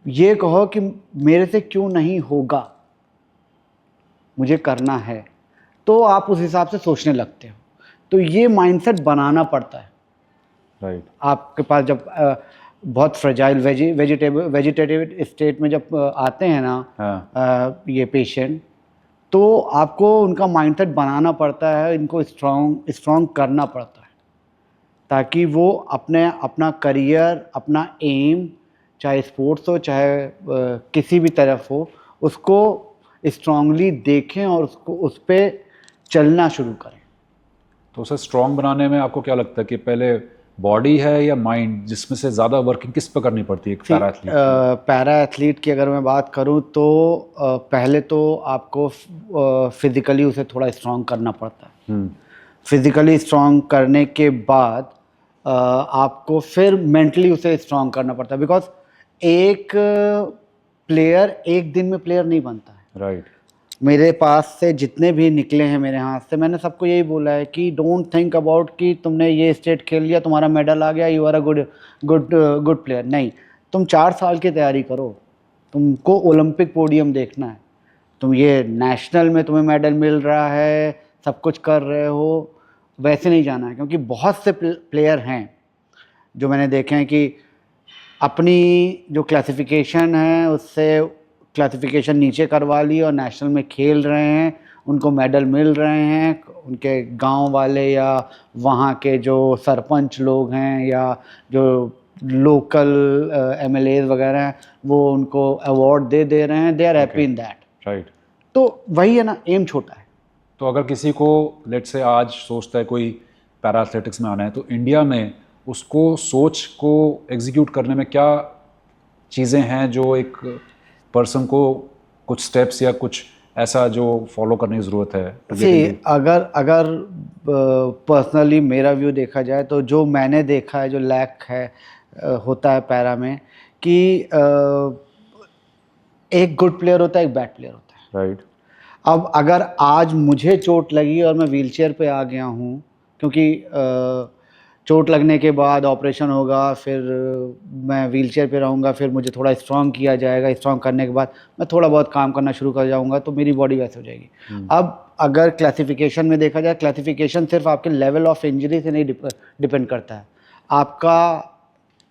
ये कहो कि मेरे से क्यों नहीं होगा, मुझे करना है। तो आप उस हिसाब से सोचने लगते हो। तो ये माइंडसेट बनाना पड़ता है। राइट। आपके पास जब बहुत फ्रेजाइल वेजिटेटिव स्टेट में जब आते हैं ना ये पेशेंट, तो आपको उनका माइंडसेट बनाना पड़ता है, इनको स्ट्रॉन्ग करना पड़ता है, ताकि वो अपना करियर, अपना एम, चाहे स्पोर्ट्स हो चाहे किसी भी तरफ हो, उसको स्ट्रांगली देखें और उसको उस पर चलना शुरू करें। तो उसे स्ट्रॉन्ग बनाने में आपको क्या लगता है कि पहले बॉडी है या माइंड, जिसमें से ज़्यादा वर्किंग किस पर करनी पड़ती है एक पैरा एथलीट? पैरा एथलीट की अगर मैं बात करूं तो पहले तो आपको फिज़िकली उसे थोड़ा स्ट्रॉन्ग करना पड़ता है। फिज़िकली स्ट्रॉन्ग करने के बाद आपको फिर मेंटली उसे स्ट्रॉन्ग करना पड़ता है, बिकॉज एक प्लेयर एक दिन में प्लेयर नहीं बनता है। राइट। मेरे पास से जितने भी निकले हैं मेरे हाथ से, मैंने सबको यही बोला है कि डोंट थिंक अबाउट कि तुमने ये स्टेट खेल लिया, तुम्हारा मेडल आ गया, you are a good player. नहीं, तुम 4 साल की तैयारी करो, तुमको ओलंपिक पोडियम देखना है। तुम ये नेशनल में तुम्हें मेडल मिल रहा है, सब कुछ कर रहे हो, वैसे नहीं जाना है। क्योंकि बहुत से प्लेयर हैं जो मैंने देखे हैं कि अपनी जो क्लासिफिकेशन है उससे क्लासिफिकेशन नीचे करवा ली और नेशनल में खेल रहे हैं, उनको मेडल मिल रहे हैं, उनके गांव वाले या वहाँ के जो सरपंच लोग हैं या जो लोकल MLAs वगैरह हैं, वो उनको अवार्ड दे रहे हैं, they are happy in that. Right. तो वही है ना, एम छोटा है। तो अगर किसी को लेट से आज सोचता है कोई पैरा एथलेटिक्स में आना है, तो इंडिया में उसको सोच को एग्जीक्यूट करने में क्या चीज़ें हैं जो एक पर्सन को, कुछ स्टेप्स या कुछ ऐसा जो फॉलो करने की ज़रूरत है? जी, अगर पर्सनली मेरा व्यू देखा जाए तो जो मैंने देखा है, जो लैक है होता है पैरा में, कि एक गुड प्लेयर होता है, एक बैड प्लेयर होता है। राइट। अब अगर आज मुझे चोट लगी और मैं व्हीलचेयर पे आ गया हूँ, क्योंकि चोट लगने के बाद ऑपरेशन होगा, फिर मैं व्हीलचेयर पे रहूँगा, फिर मुझे थोड़ा स्ट्रॉन्ग किया जाएगा, स्ट्रॉन्ग करने के बाद मैं थोड़ा बहुत काम करना शुरू कर जाऊँगा, तो मेरी बॉडी वैसे हो जाएगी। अब अगर क्लासिफिकेशन में देखा जाए, क्लासिफिकेशन सिर्फ आपके लेवल ऑफ इंजरी से नहीं डिपेंड करता है। आपका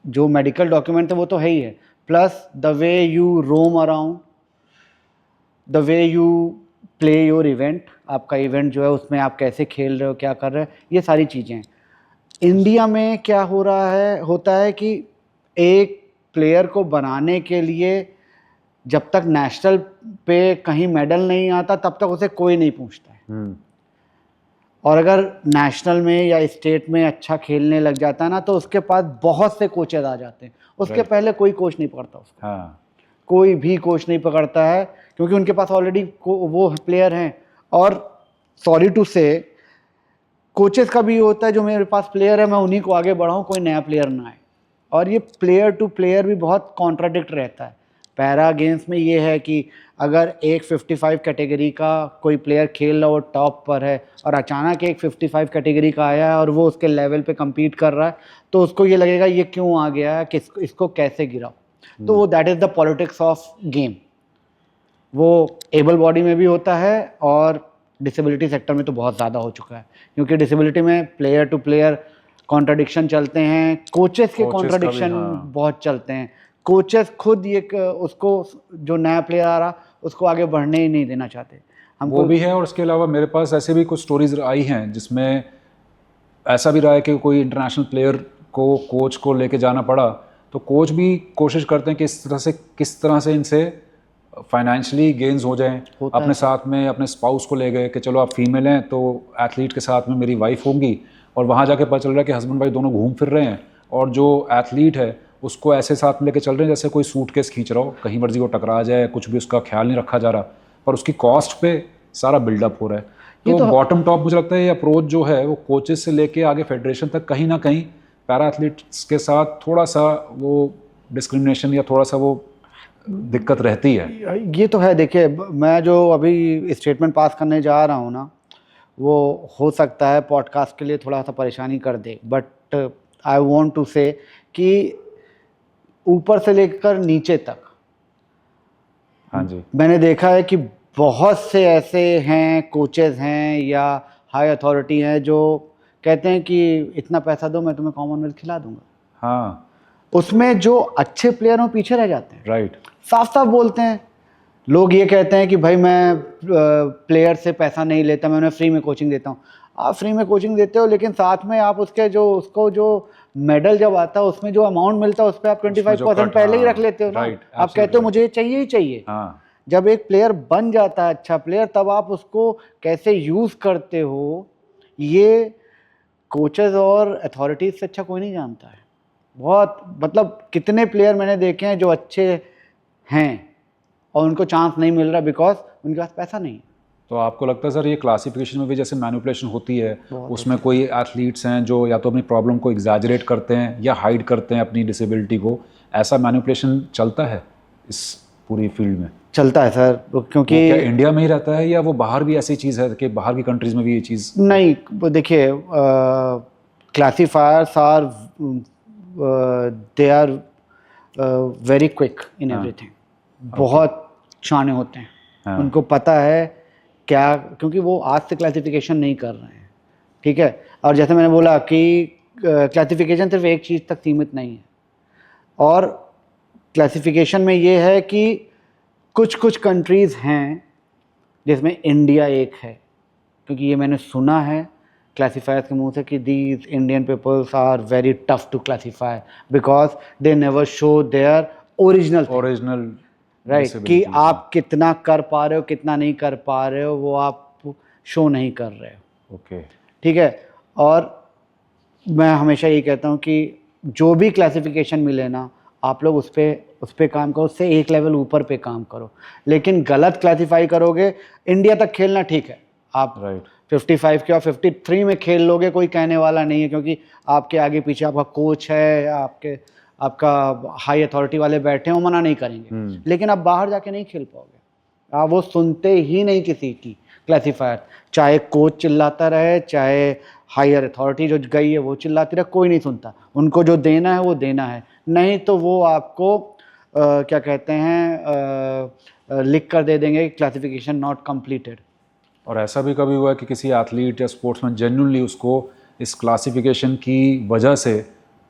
जो मेडिकल डॉक्यूमेंट है वो तो है ही है, plus the way you roam around, the way you play your event, आपका इवेंट जो है उसमें आप कैसे खेल रहे हो, क्या कर रहे हो, ये सारी चीज़ें हैं। इंडिया में क्या हो रहा है, होता है कि एक प्लेयर को बनाने के लिए जब तक नेशनल पे कहीं मेडल नहीं आता तब तक उसे कोई नहीं पूछता है, और अगर नेशनल में या स्टेट में अच्छा खेलने लग जाता है ना तो उसके पास बहुत से कोचेज आ जाते हैं, उसके पहले कोई कोच नहीं पकड़ता उसको। हाँ, कोई भी कोच नहीं पकड़ता है क्योंकि उनके पास ऑलरेडी वो प्लेयर हैं। और सॉरी टू से कोचेस का भी होता है जो मेरे पास प्लेयर है मैं उन्हीं को आगे बढ़ाऊं, कोई नया प्लेयर ना आए। और ये प्लेयर टू प्लेयर भी बहुत कॉन्ट्राडिक्ट रहता है। पैरा गेम्स में ये है कि अगर एक 55 कैटेगरी का कोई प्लेयर खेल रहा हो, टॉप पर है, और अचानक एक 55 कैटेगरी का आया है और वो उसके लेवल पे compete कर रहा है, तो उसको ये लगेगा ये क्यों आ गया है, इसको कैसे गिराओ। तो वो that is the politics of game. वो एबल बॉडी में भी होता है और डिसेबिलिटी सेक्टर में तो बहुत ज़्यादा हो चुका है, क्योंकि डिसेबिलिटी में प्लेयर टू प्लेयर कॉन्ट्राडिक्शन चलते हैं, कोचेस के कॉन्ट्राडिक्शन बहुत चलते हैं। कोचेस खुद ये उसको जो नया प्लेयर आ रहा उसको आगे बढ़ने ही नहीं देना चाहते। वो भी है, और इसके अलावा मेरे पास ऐसे भी कुछ स्टोरीज आई हैं जिसमें ऐसा भी रहा है कि कोई इंटरनेशनल प्लेयर को कोच को लेके जाना पड़ा, तो कोच भी कोशिश करते हैं कि किस तरह से इनसे फाइनेंशियली गेन्स हो जाएं। अपने साथ में अपने स्पाउस को ले गए कि चलो आप फीमेल हैं तो एथलीट के साथ में मेरी वाइफ होंगी, और वहाँ जाके पता चल रहा है कि हस्बैंड वाइफ दोनों घूम फिर रहे हैं, और जो एथलीट है उसको ऐसे साथ में लेके चल रहे हैं जैसे कोई सूटकेस खींच रहा हो, कहीं मर्जी वो टकरा जाए, कुछ भी उसका ख्याल नहीं रखा जा रहा, पर उसकी कॉस्ट पे सारा बिल्डअप हो रहा है। तो बॉटम टॉप मुझे लगता है ये अप्रोच जो है वो कोचेस से लेके आगे फेडरेशन तक कहीं ना कहीं पैरा एथलीट्स के साथ थोड़ा सा वो डिस्क्रिमिनेशन या थोड़ा सा वो दिक्कत रहती है। ये तो है। देखिए, मैं जो अभी स्टेटमेंट पास करने जा रहा हूँ ना, वो हो सकता है पॉडकास्ट के लिए थोड़ा सा परेशानी कर दे, बट आई वांट टू से कि ऊपर से लेकर नीचे तक, हाँ जी, मैंने देखा है कि बहुत से ऐसे हैं, कोचेस हैं या हाई अथॉरिटी हैं जो कहते हैं कि इतना पैसा दो मैं तुम्हें कॉमनवेल्थ खिला दूंगा। हाँ, उसमें जो अच्छे प्लेयर हैं पीछे रह जाते हैं। राइट, साफ साफ बोलते हैं लोग, ये कहते हैं कि भाई मैं प्लेयर से पैसा नहीं लेता, मैं उन्हें फ्री में कोचिंग देता हूँ। आप फ्री में कोचिंग देते हो, लेकिन साथ में आप उसको जो मेडल जब आता है उसमें जो अमाउंट मिलता है उस पर आप 25% पहले ही रख लेते हो ना। आप कहते हो मुझे चाहिए ही चाहिए। जब एक प्लेयर बन जाता है अच्छा प्लेयर, तब आप उसको कैसे यूज़ करते हो ये कोचेस और अथॉरिटीज़ से अच्छा कोई नहीं जानता है। बहुत मतलब कितने प्लेयर मैंने देखे हैं जो अच्छे हैं और उनको चांस नहीं मिल रहा बिकॉज उनके पास पैसा नहीं है। तो आपको लगता है सर ये क्लासिफिकेशन में भी जैसे मैनिपुलेशन होती है, उसमें कोई एथलीट्स हैं जो या तो अपनी प्रॉब्लम को एग्जैजरेट करते हैं या हाइड करते हैं अपनी डिसेबिलिटी को, ऐसा मैनिपुलेशन चलता है इस पूरी फील्ड में? चलता है सर, क्योंकि क्या इंडिया में ही रहता है या वो बाहर भी ऐसी चीज़ है कि बाहर की कंट्रीज में भी ये चीज़? नहीं, देखिए classifiers are they are very quick in everything. बहुत शाने होते हैं, उनको पता है क्या, क्योंकि वो आज से क्लासिफिकेशन नहीं कर रहे हैं, ठीक है। और जैसे मैंने बोला कि क्लासिफिकेशन सिर्फ एक चीज़ तक सीमित नहीं है, और क्लासिफिकेशन में ये है कि कुछ कंट्रीज़ हैं जिसमें इंडिया एक है, क्योंकि ये मैंने सुना है क्लासीफायर्स के मुंह से कि these Indian peoples are very tough to classify because they never show their original right, कि आप कितना कर पा रहे हो कितना नहीं कर पा रहे हो वो आप शो नहीं कर रहे हो। ओके, ठीक है। और मैं हमेशा यही कहता हूँ कि जो भी क्लासिफिकेशन मिले ना, आप लोग उस पर काम करो, उससे एक लेवल ऊपर पे काम करो। लेकिन गलत क्लासीफाई करोगे, इंडिया तक खेलना ठीक है, आप 55 के और 53 में खेल लोगे, कोई कहने वाला नहीं है, क्योंकि आपके आगे पीछे आपका कोच है, आपका हाई अथॉरिटी वाले बैठे हैं, वो मना नहीं करेंगे। लेकिन आप बाहर जाके नहीं खेल पाओगे, आप वो सुनते ही नहीं किसी की क्लासीफायर, चाहे कोच चिल्लाता रहे, चाहे हायर अथॉरिटी जो गई है वो चिल्लाती रहे, कोई नहीं सुनता। उनको जो देना है वो देना है, नहीं तो वो आपको क्या कहते हैं लिख कर दे देंगे क्लासिफिकेशन नॉट कंप्लीटेड। और ऐसा भी कभी हुआ है कि किसी एथलीट या स्पोर्ट्समैन जेन्युइनली उसको इस क्लासिफिकेशन की वजह से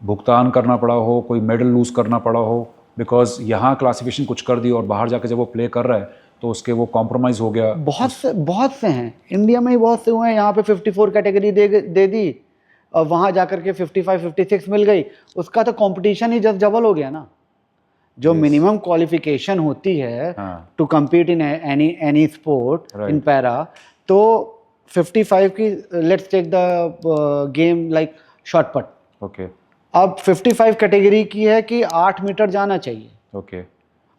भुगतान करना पड़ा हो, कोई मेडल लूज़ करना पड़ा हो, बिकॉज यहाँ क्लासिफिकेशन कुछ कर दी और बाहर जाके जब वो प्ले कर रहा है तो उसके वो कॉम्प्रोमाइज़ हो गया? बहुत से हैं, इंडिया में ही बहुत से हुए हैं। यहाँ पे 54 कैटेगरी दे दी और वहाँ जाकर के 55 56 मिल गई, उसका तो कंपटीशन ही जस्ट डबल हो गया ना। जो मिनिमम क्वालिफिकेशन होती है to compete in any sport in para, तो 55 की, let's take the game like shot put, okay, अब 55 कैटेगरी की है कि 8 मीटर जाना चाहिए, ओके,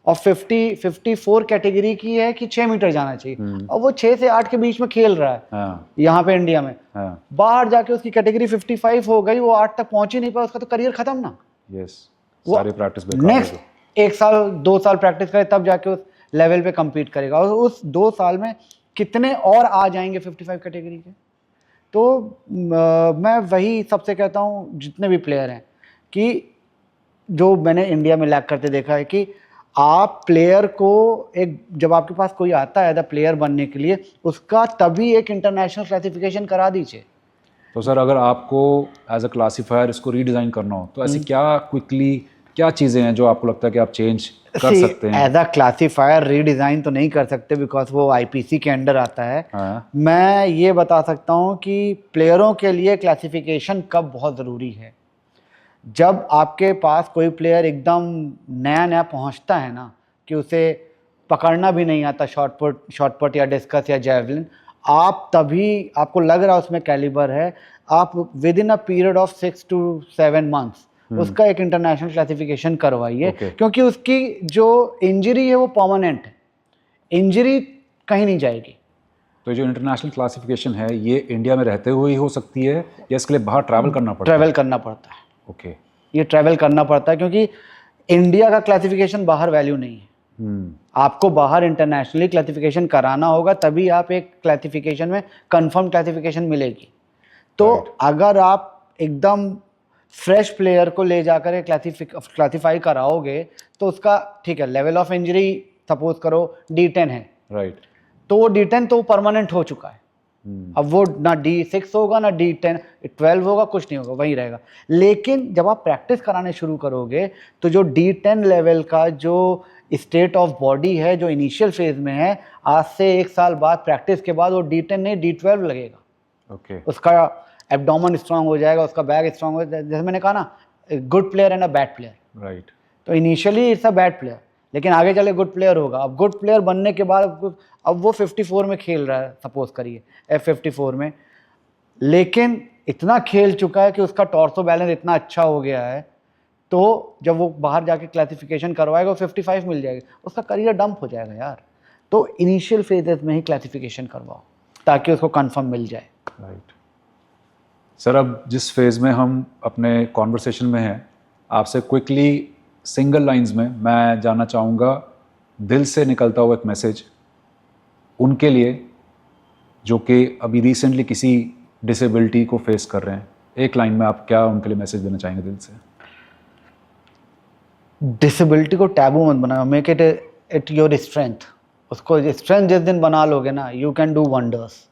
और 54 कैटेगरी की है कि 6 मीटर जाना चाहिए, और वो 6 से 8 के बीच में खेल रहा है यहाँ पे इंडिया में। बाहर जाके उसकी कैटेगरी 55 हो गई, वो 8 तक पहुंच ही नहीं पाया, उसका तो करियर खत्म ना। सारी प्रैक्टिस नेक्स्ट 1 साल 2 साल प्रैक्टिस करे तब जाके उस लेवल पे compete करेगा, और उस 2 साल में कितने और आ जाएंगे 55 कैटेगरी के। तो मैं वही सबसे कहता हूँ जितने भी प्लेयर हैं, कि जो मैंने इंडिया में लैग करते देखा है, कि आप प्लेयर को एक, जब आपके पास कोई आता है एज अ प्लेयर बनने के लिए, उसका तभी एक इंटरनेशनल क्लासिफिकेशन करा दीजिए। तो सर अगर आपको एज अ क्लासीफायर इसको रीडिज़ाइन करना हो तो ऐसी क्या क्विकली क्या चीज़ें हैं जो आपको लगता है कि आप चेंज कर सकते हैं? एज अ क्लासीफायर रीडिज़ाइन तो नहीं कर सकते, बिकॉज वो आईपीसी के अंडर आता है। मैं ये बता सकता हूँ कि प्लेयरों के लिए क्लासिफिकेशन कब बहुत ज़रूरी है। जब आपके पास कोई प्लेयर एकदम नया नया पहुँचता है ना, कि उसे पकड़ना भी नहीं आता शॉट पुट या डिस्कस या जैवलिन, आप तभी, आपको लग रहा है उसमें कैलिबर है, आप with in a period of 6 to 7 months उसका एक इंटरनेशनल क्लासिफिकेशन करवाइए। क्योंकि उसकी जो इंजरी है वो परमानेंट है, इंजरी कहीं नहीं जाएगी। तो जो इंटरनेशनल क्लासिफिकेशन है ये इंडिया में रहते हुए ही हो सकती है या इसके लिए बाहर ट्रैवल करना पड़ता है? ट्रैवल करना पड़ता है। ओके, ये ट्रैवल करना पड़ता है, क्योंकि इंडिया का क्लासिफिकेशन बाहर वैल्यू नहीं है। आपको बाहर इंटरनेशनली क्लासिफिकेशन कराना होगा, तभी आप एक क्लासिफिकेशन में कंफर्म क्लासिफिकेशन मिलेगी। तो अगर आप एकदम फ्रेश प्लेयर को ले जाकर क्लासिफाई कराओगे, तो उसका ठीक है, लेवल ऑफ इंजरी सपोज करो D10 है, राइट, तो वो D10 तो परमानेंट हो चुका है। अब वो ना D6 होगा ना D10 12 होगा, कुछ नहीं होगा, वही रहेगा। लेकिन जब आप प्रैक्टिस कराने शुरू करोगे, तो जो D10 लेवल का जो स्टेट ऑफ बॉडी है, जो इनिशियल फेज में है, आज से 1 साल बाद प्रैक्टिस के बाद वो D10 नहीं D12 लगेगा। ओके, उसका एब्डोमेन स्ट्रांग हो जाएगा, उसका बैक स्ट्रांग हो जाएगा। जैसे मैंने कहा ना, good player and a bad player, right. तो initially it's a bad player, लेकिन आगे चले गुड प्लेयर होगा। अब गुड प्लेयर बनने के बाद अब वो 54 में खेल रहा है, सपोज करिए F54 में, लेकिन इतना खेल चुका है कि उसका टॉर्सो बैलेंस इतना अच्छा हो गया है, तो जब वो बाहर जाके क्लासिफिकेशन करवाएगा 55 मिल जाएगी, उसका करियर डंप हो जाएगा यार। तो इनिशियल फेजेस में ही क्लासिफिकेशन करवाओ ताकि उसको कंफर्म मिल जाए। राइट सर, अब जिस फेज़ में हम अपने कॉन्वर्सेशन में हैं, आपसे क्विकली सिंगल लाइंस में मैं जानना चाहूँगा, दिल से निकलता हुआ एक मैसेज उनके लिए जो कि अभी रिसेंटली किसी डिसेबिलिटी को फेस कर रहे हैं। एक लाइन में आप क्या उनके लिए मैसेज देना चाहेंगे दिल से? डिसेबिलिटी को टैबू मत बनाओ, मेक इट योर स्ट्रेंथ। उसको स्ट्रेंथ जिस दिन बना लोगे ना, यू कैन डू वंडर्स।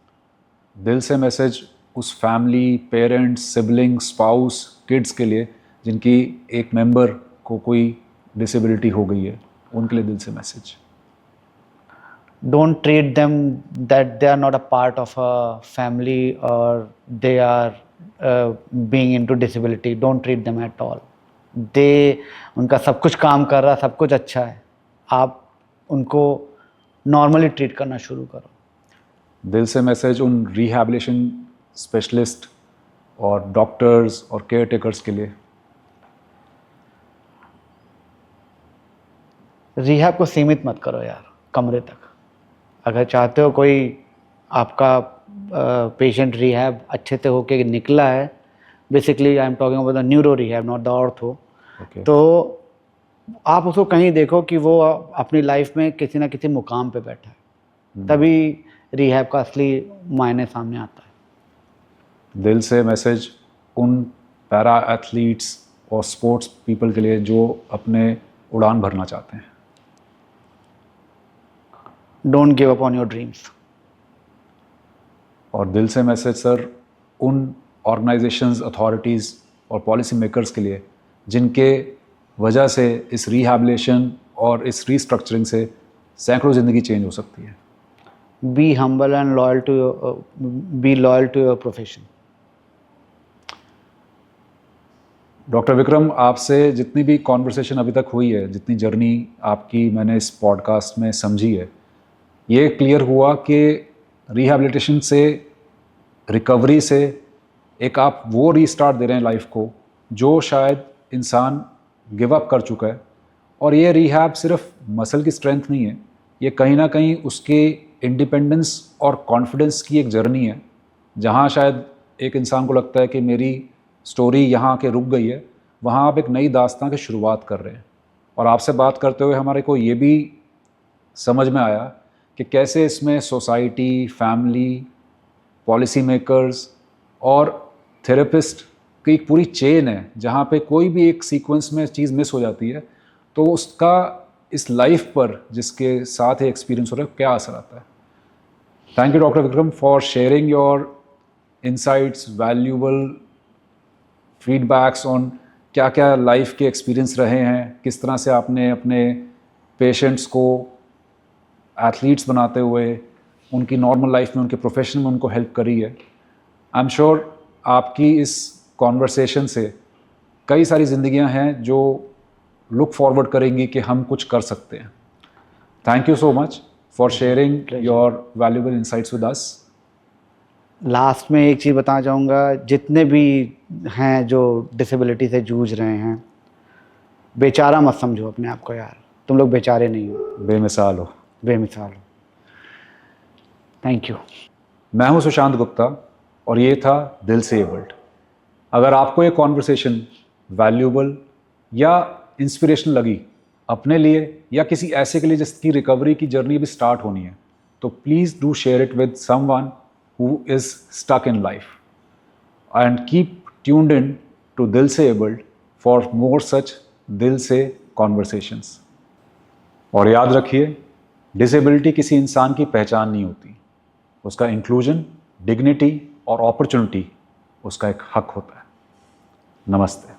दिल से मैसेज उस family, parents, sibling, spouse, kids के लिए जिनकी एक मेंबर को कोई डिसेबिलिटी हो गई है, उनके लिए दिल से message. Don't treat them that they are not a part of a family or they are being into disability. Don't treat them at all. उनका सब कुछ काम कर रहा है, सब कुछ अच्छा है, आप उनको नॉर्मली ट्रीट करना शुरू करो। दिल से मैसेज उन रिहैबिलिटेशन स्पेशलिस्ट और डॉक्टर्स और केयर टेकर्स के लिए। रिहैब को सीमित मत करो यार कमरे तक। अगर चाहते हो कोई आपका पेशेंट रिहैब अच्छे से होके निकला है, basically I am talking about the neuro rehab, not the ortho, तो आप उसको कहीं देखो कि वो अपनी लाइफ में किसी ना किसी मुकाम पे बैठा है, तभी रिहैब का असली मायने सामने आता है। दिल से मैसेज उन पैरा एथलीट्स और स्पोर्ट्स पीपल के लिए जो अपने उड़ान भरना चाहते हैं। Don't give up on your dreams. और दिल से मैसेज सर उन ऑर्गेनाइजेशंस, अथॉरिटीज़ और पॉलिसी मेकर्स के लिए, जिनके वजह से इस रिहैबिलिटेशन और इस रीस्ट्रक्चरिंग से सैकड़ों ज़िंदगी चेंज हो सकती है? Be humble and loyal to be loyal to your profession. Doctor Vikram, आपसे जितनी भी कॉन्वर्सेशन अभी तक हुई है, जितनी जर्नी आपकी मैंने इस पॉडकास्ट में समझी है, ये क्लियर हुआ कि रिहैबिलिटेशन से, रिकवरी से एक आप वो रीस्टार्ट दे रहे हैं लाइफ को जो शायद इंसान गिव अप कर चुका है। और ये रिहैब सिर्फ मसल की स्ट्रेंथ नहीं है, ये कहीं ना कहीं उसके इंडिपेंडेंस और कॉन्फिडेंस की एक जर्नी है, जहाँ शायद एक इंसान को लगता है कि मेरी स्टोरी यहाँ के रुक गई है, वहाँ आप एक नई दास्तां की शुरुआत कर रहे हैं। और आपसे बात करते हुए हमारे को ये भी समझ में आया कि कैसे इसमें सोसाइटी, फैमिली, पॉलिसी मेकर्स और थेरेपिस्ट की एक पूरी चेन है, जहाँ पे कोई भी एक सीक्वेंस में चीज़ मिस हो जाती है तो उसका इस लाइफ पर जिसके साथ ही एक्सपीरियंस हो रहा है क्या असर आता है। Thank you doctor Vikram for sharing your insights, valuable feedbacks on क्या क्या लाइफ के एक्सपीरियंस रहे हैं, किस तरह से आपने अपने पेशेंट्स को एथलीट्स बनाते हुए उनकी नॉर्मल लाइफ में, उनके प्रोफेशन में उनको हेल्प करी है। आई एम श्योर आपकी इस कॉन्वर्सेशन से कई सारी ज़िंदगियां हैं जो लुक फॉरवर्ड करेंगी कि हम कुछ कर सकते हैं। Thank you so much for sharing your valuable insights with us. Last में एक चीज़ बताना चाहूँगा, जितने भी हैं जो डिसेबिलिटी से जूझ रहे हैं, बेचारा मत समझो अपने आप को यार, तुम लोग बेचारे नहीं हो, बेमिसाल हो, बेमिसाल हो। Thank you. मैं हूं सुशांत गुप्ता और ये था दिल से एबल्ड। अगर आपको ये कॉन्वर्सेशन वैल्यूबल या इंस्पिरेशनल लगी अपने लिए या किसी ऐसे के लिए जिसकी रिकवरी की जर्नी अभी स्टार्ट होनी है, तो please do share it with someone who is stuck in life, and keep tuned in to Dil Se Abled for more such दिल से conversations। और याद रखिए, डिसेबिलिटी किसी इंसान की पहचान नहीं होती, उसका इंक्लूजन, डिग्निटी और अपॉर्चुनिटी उसका एक हक होता है। नमस्ते।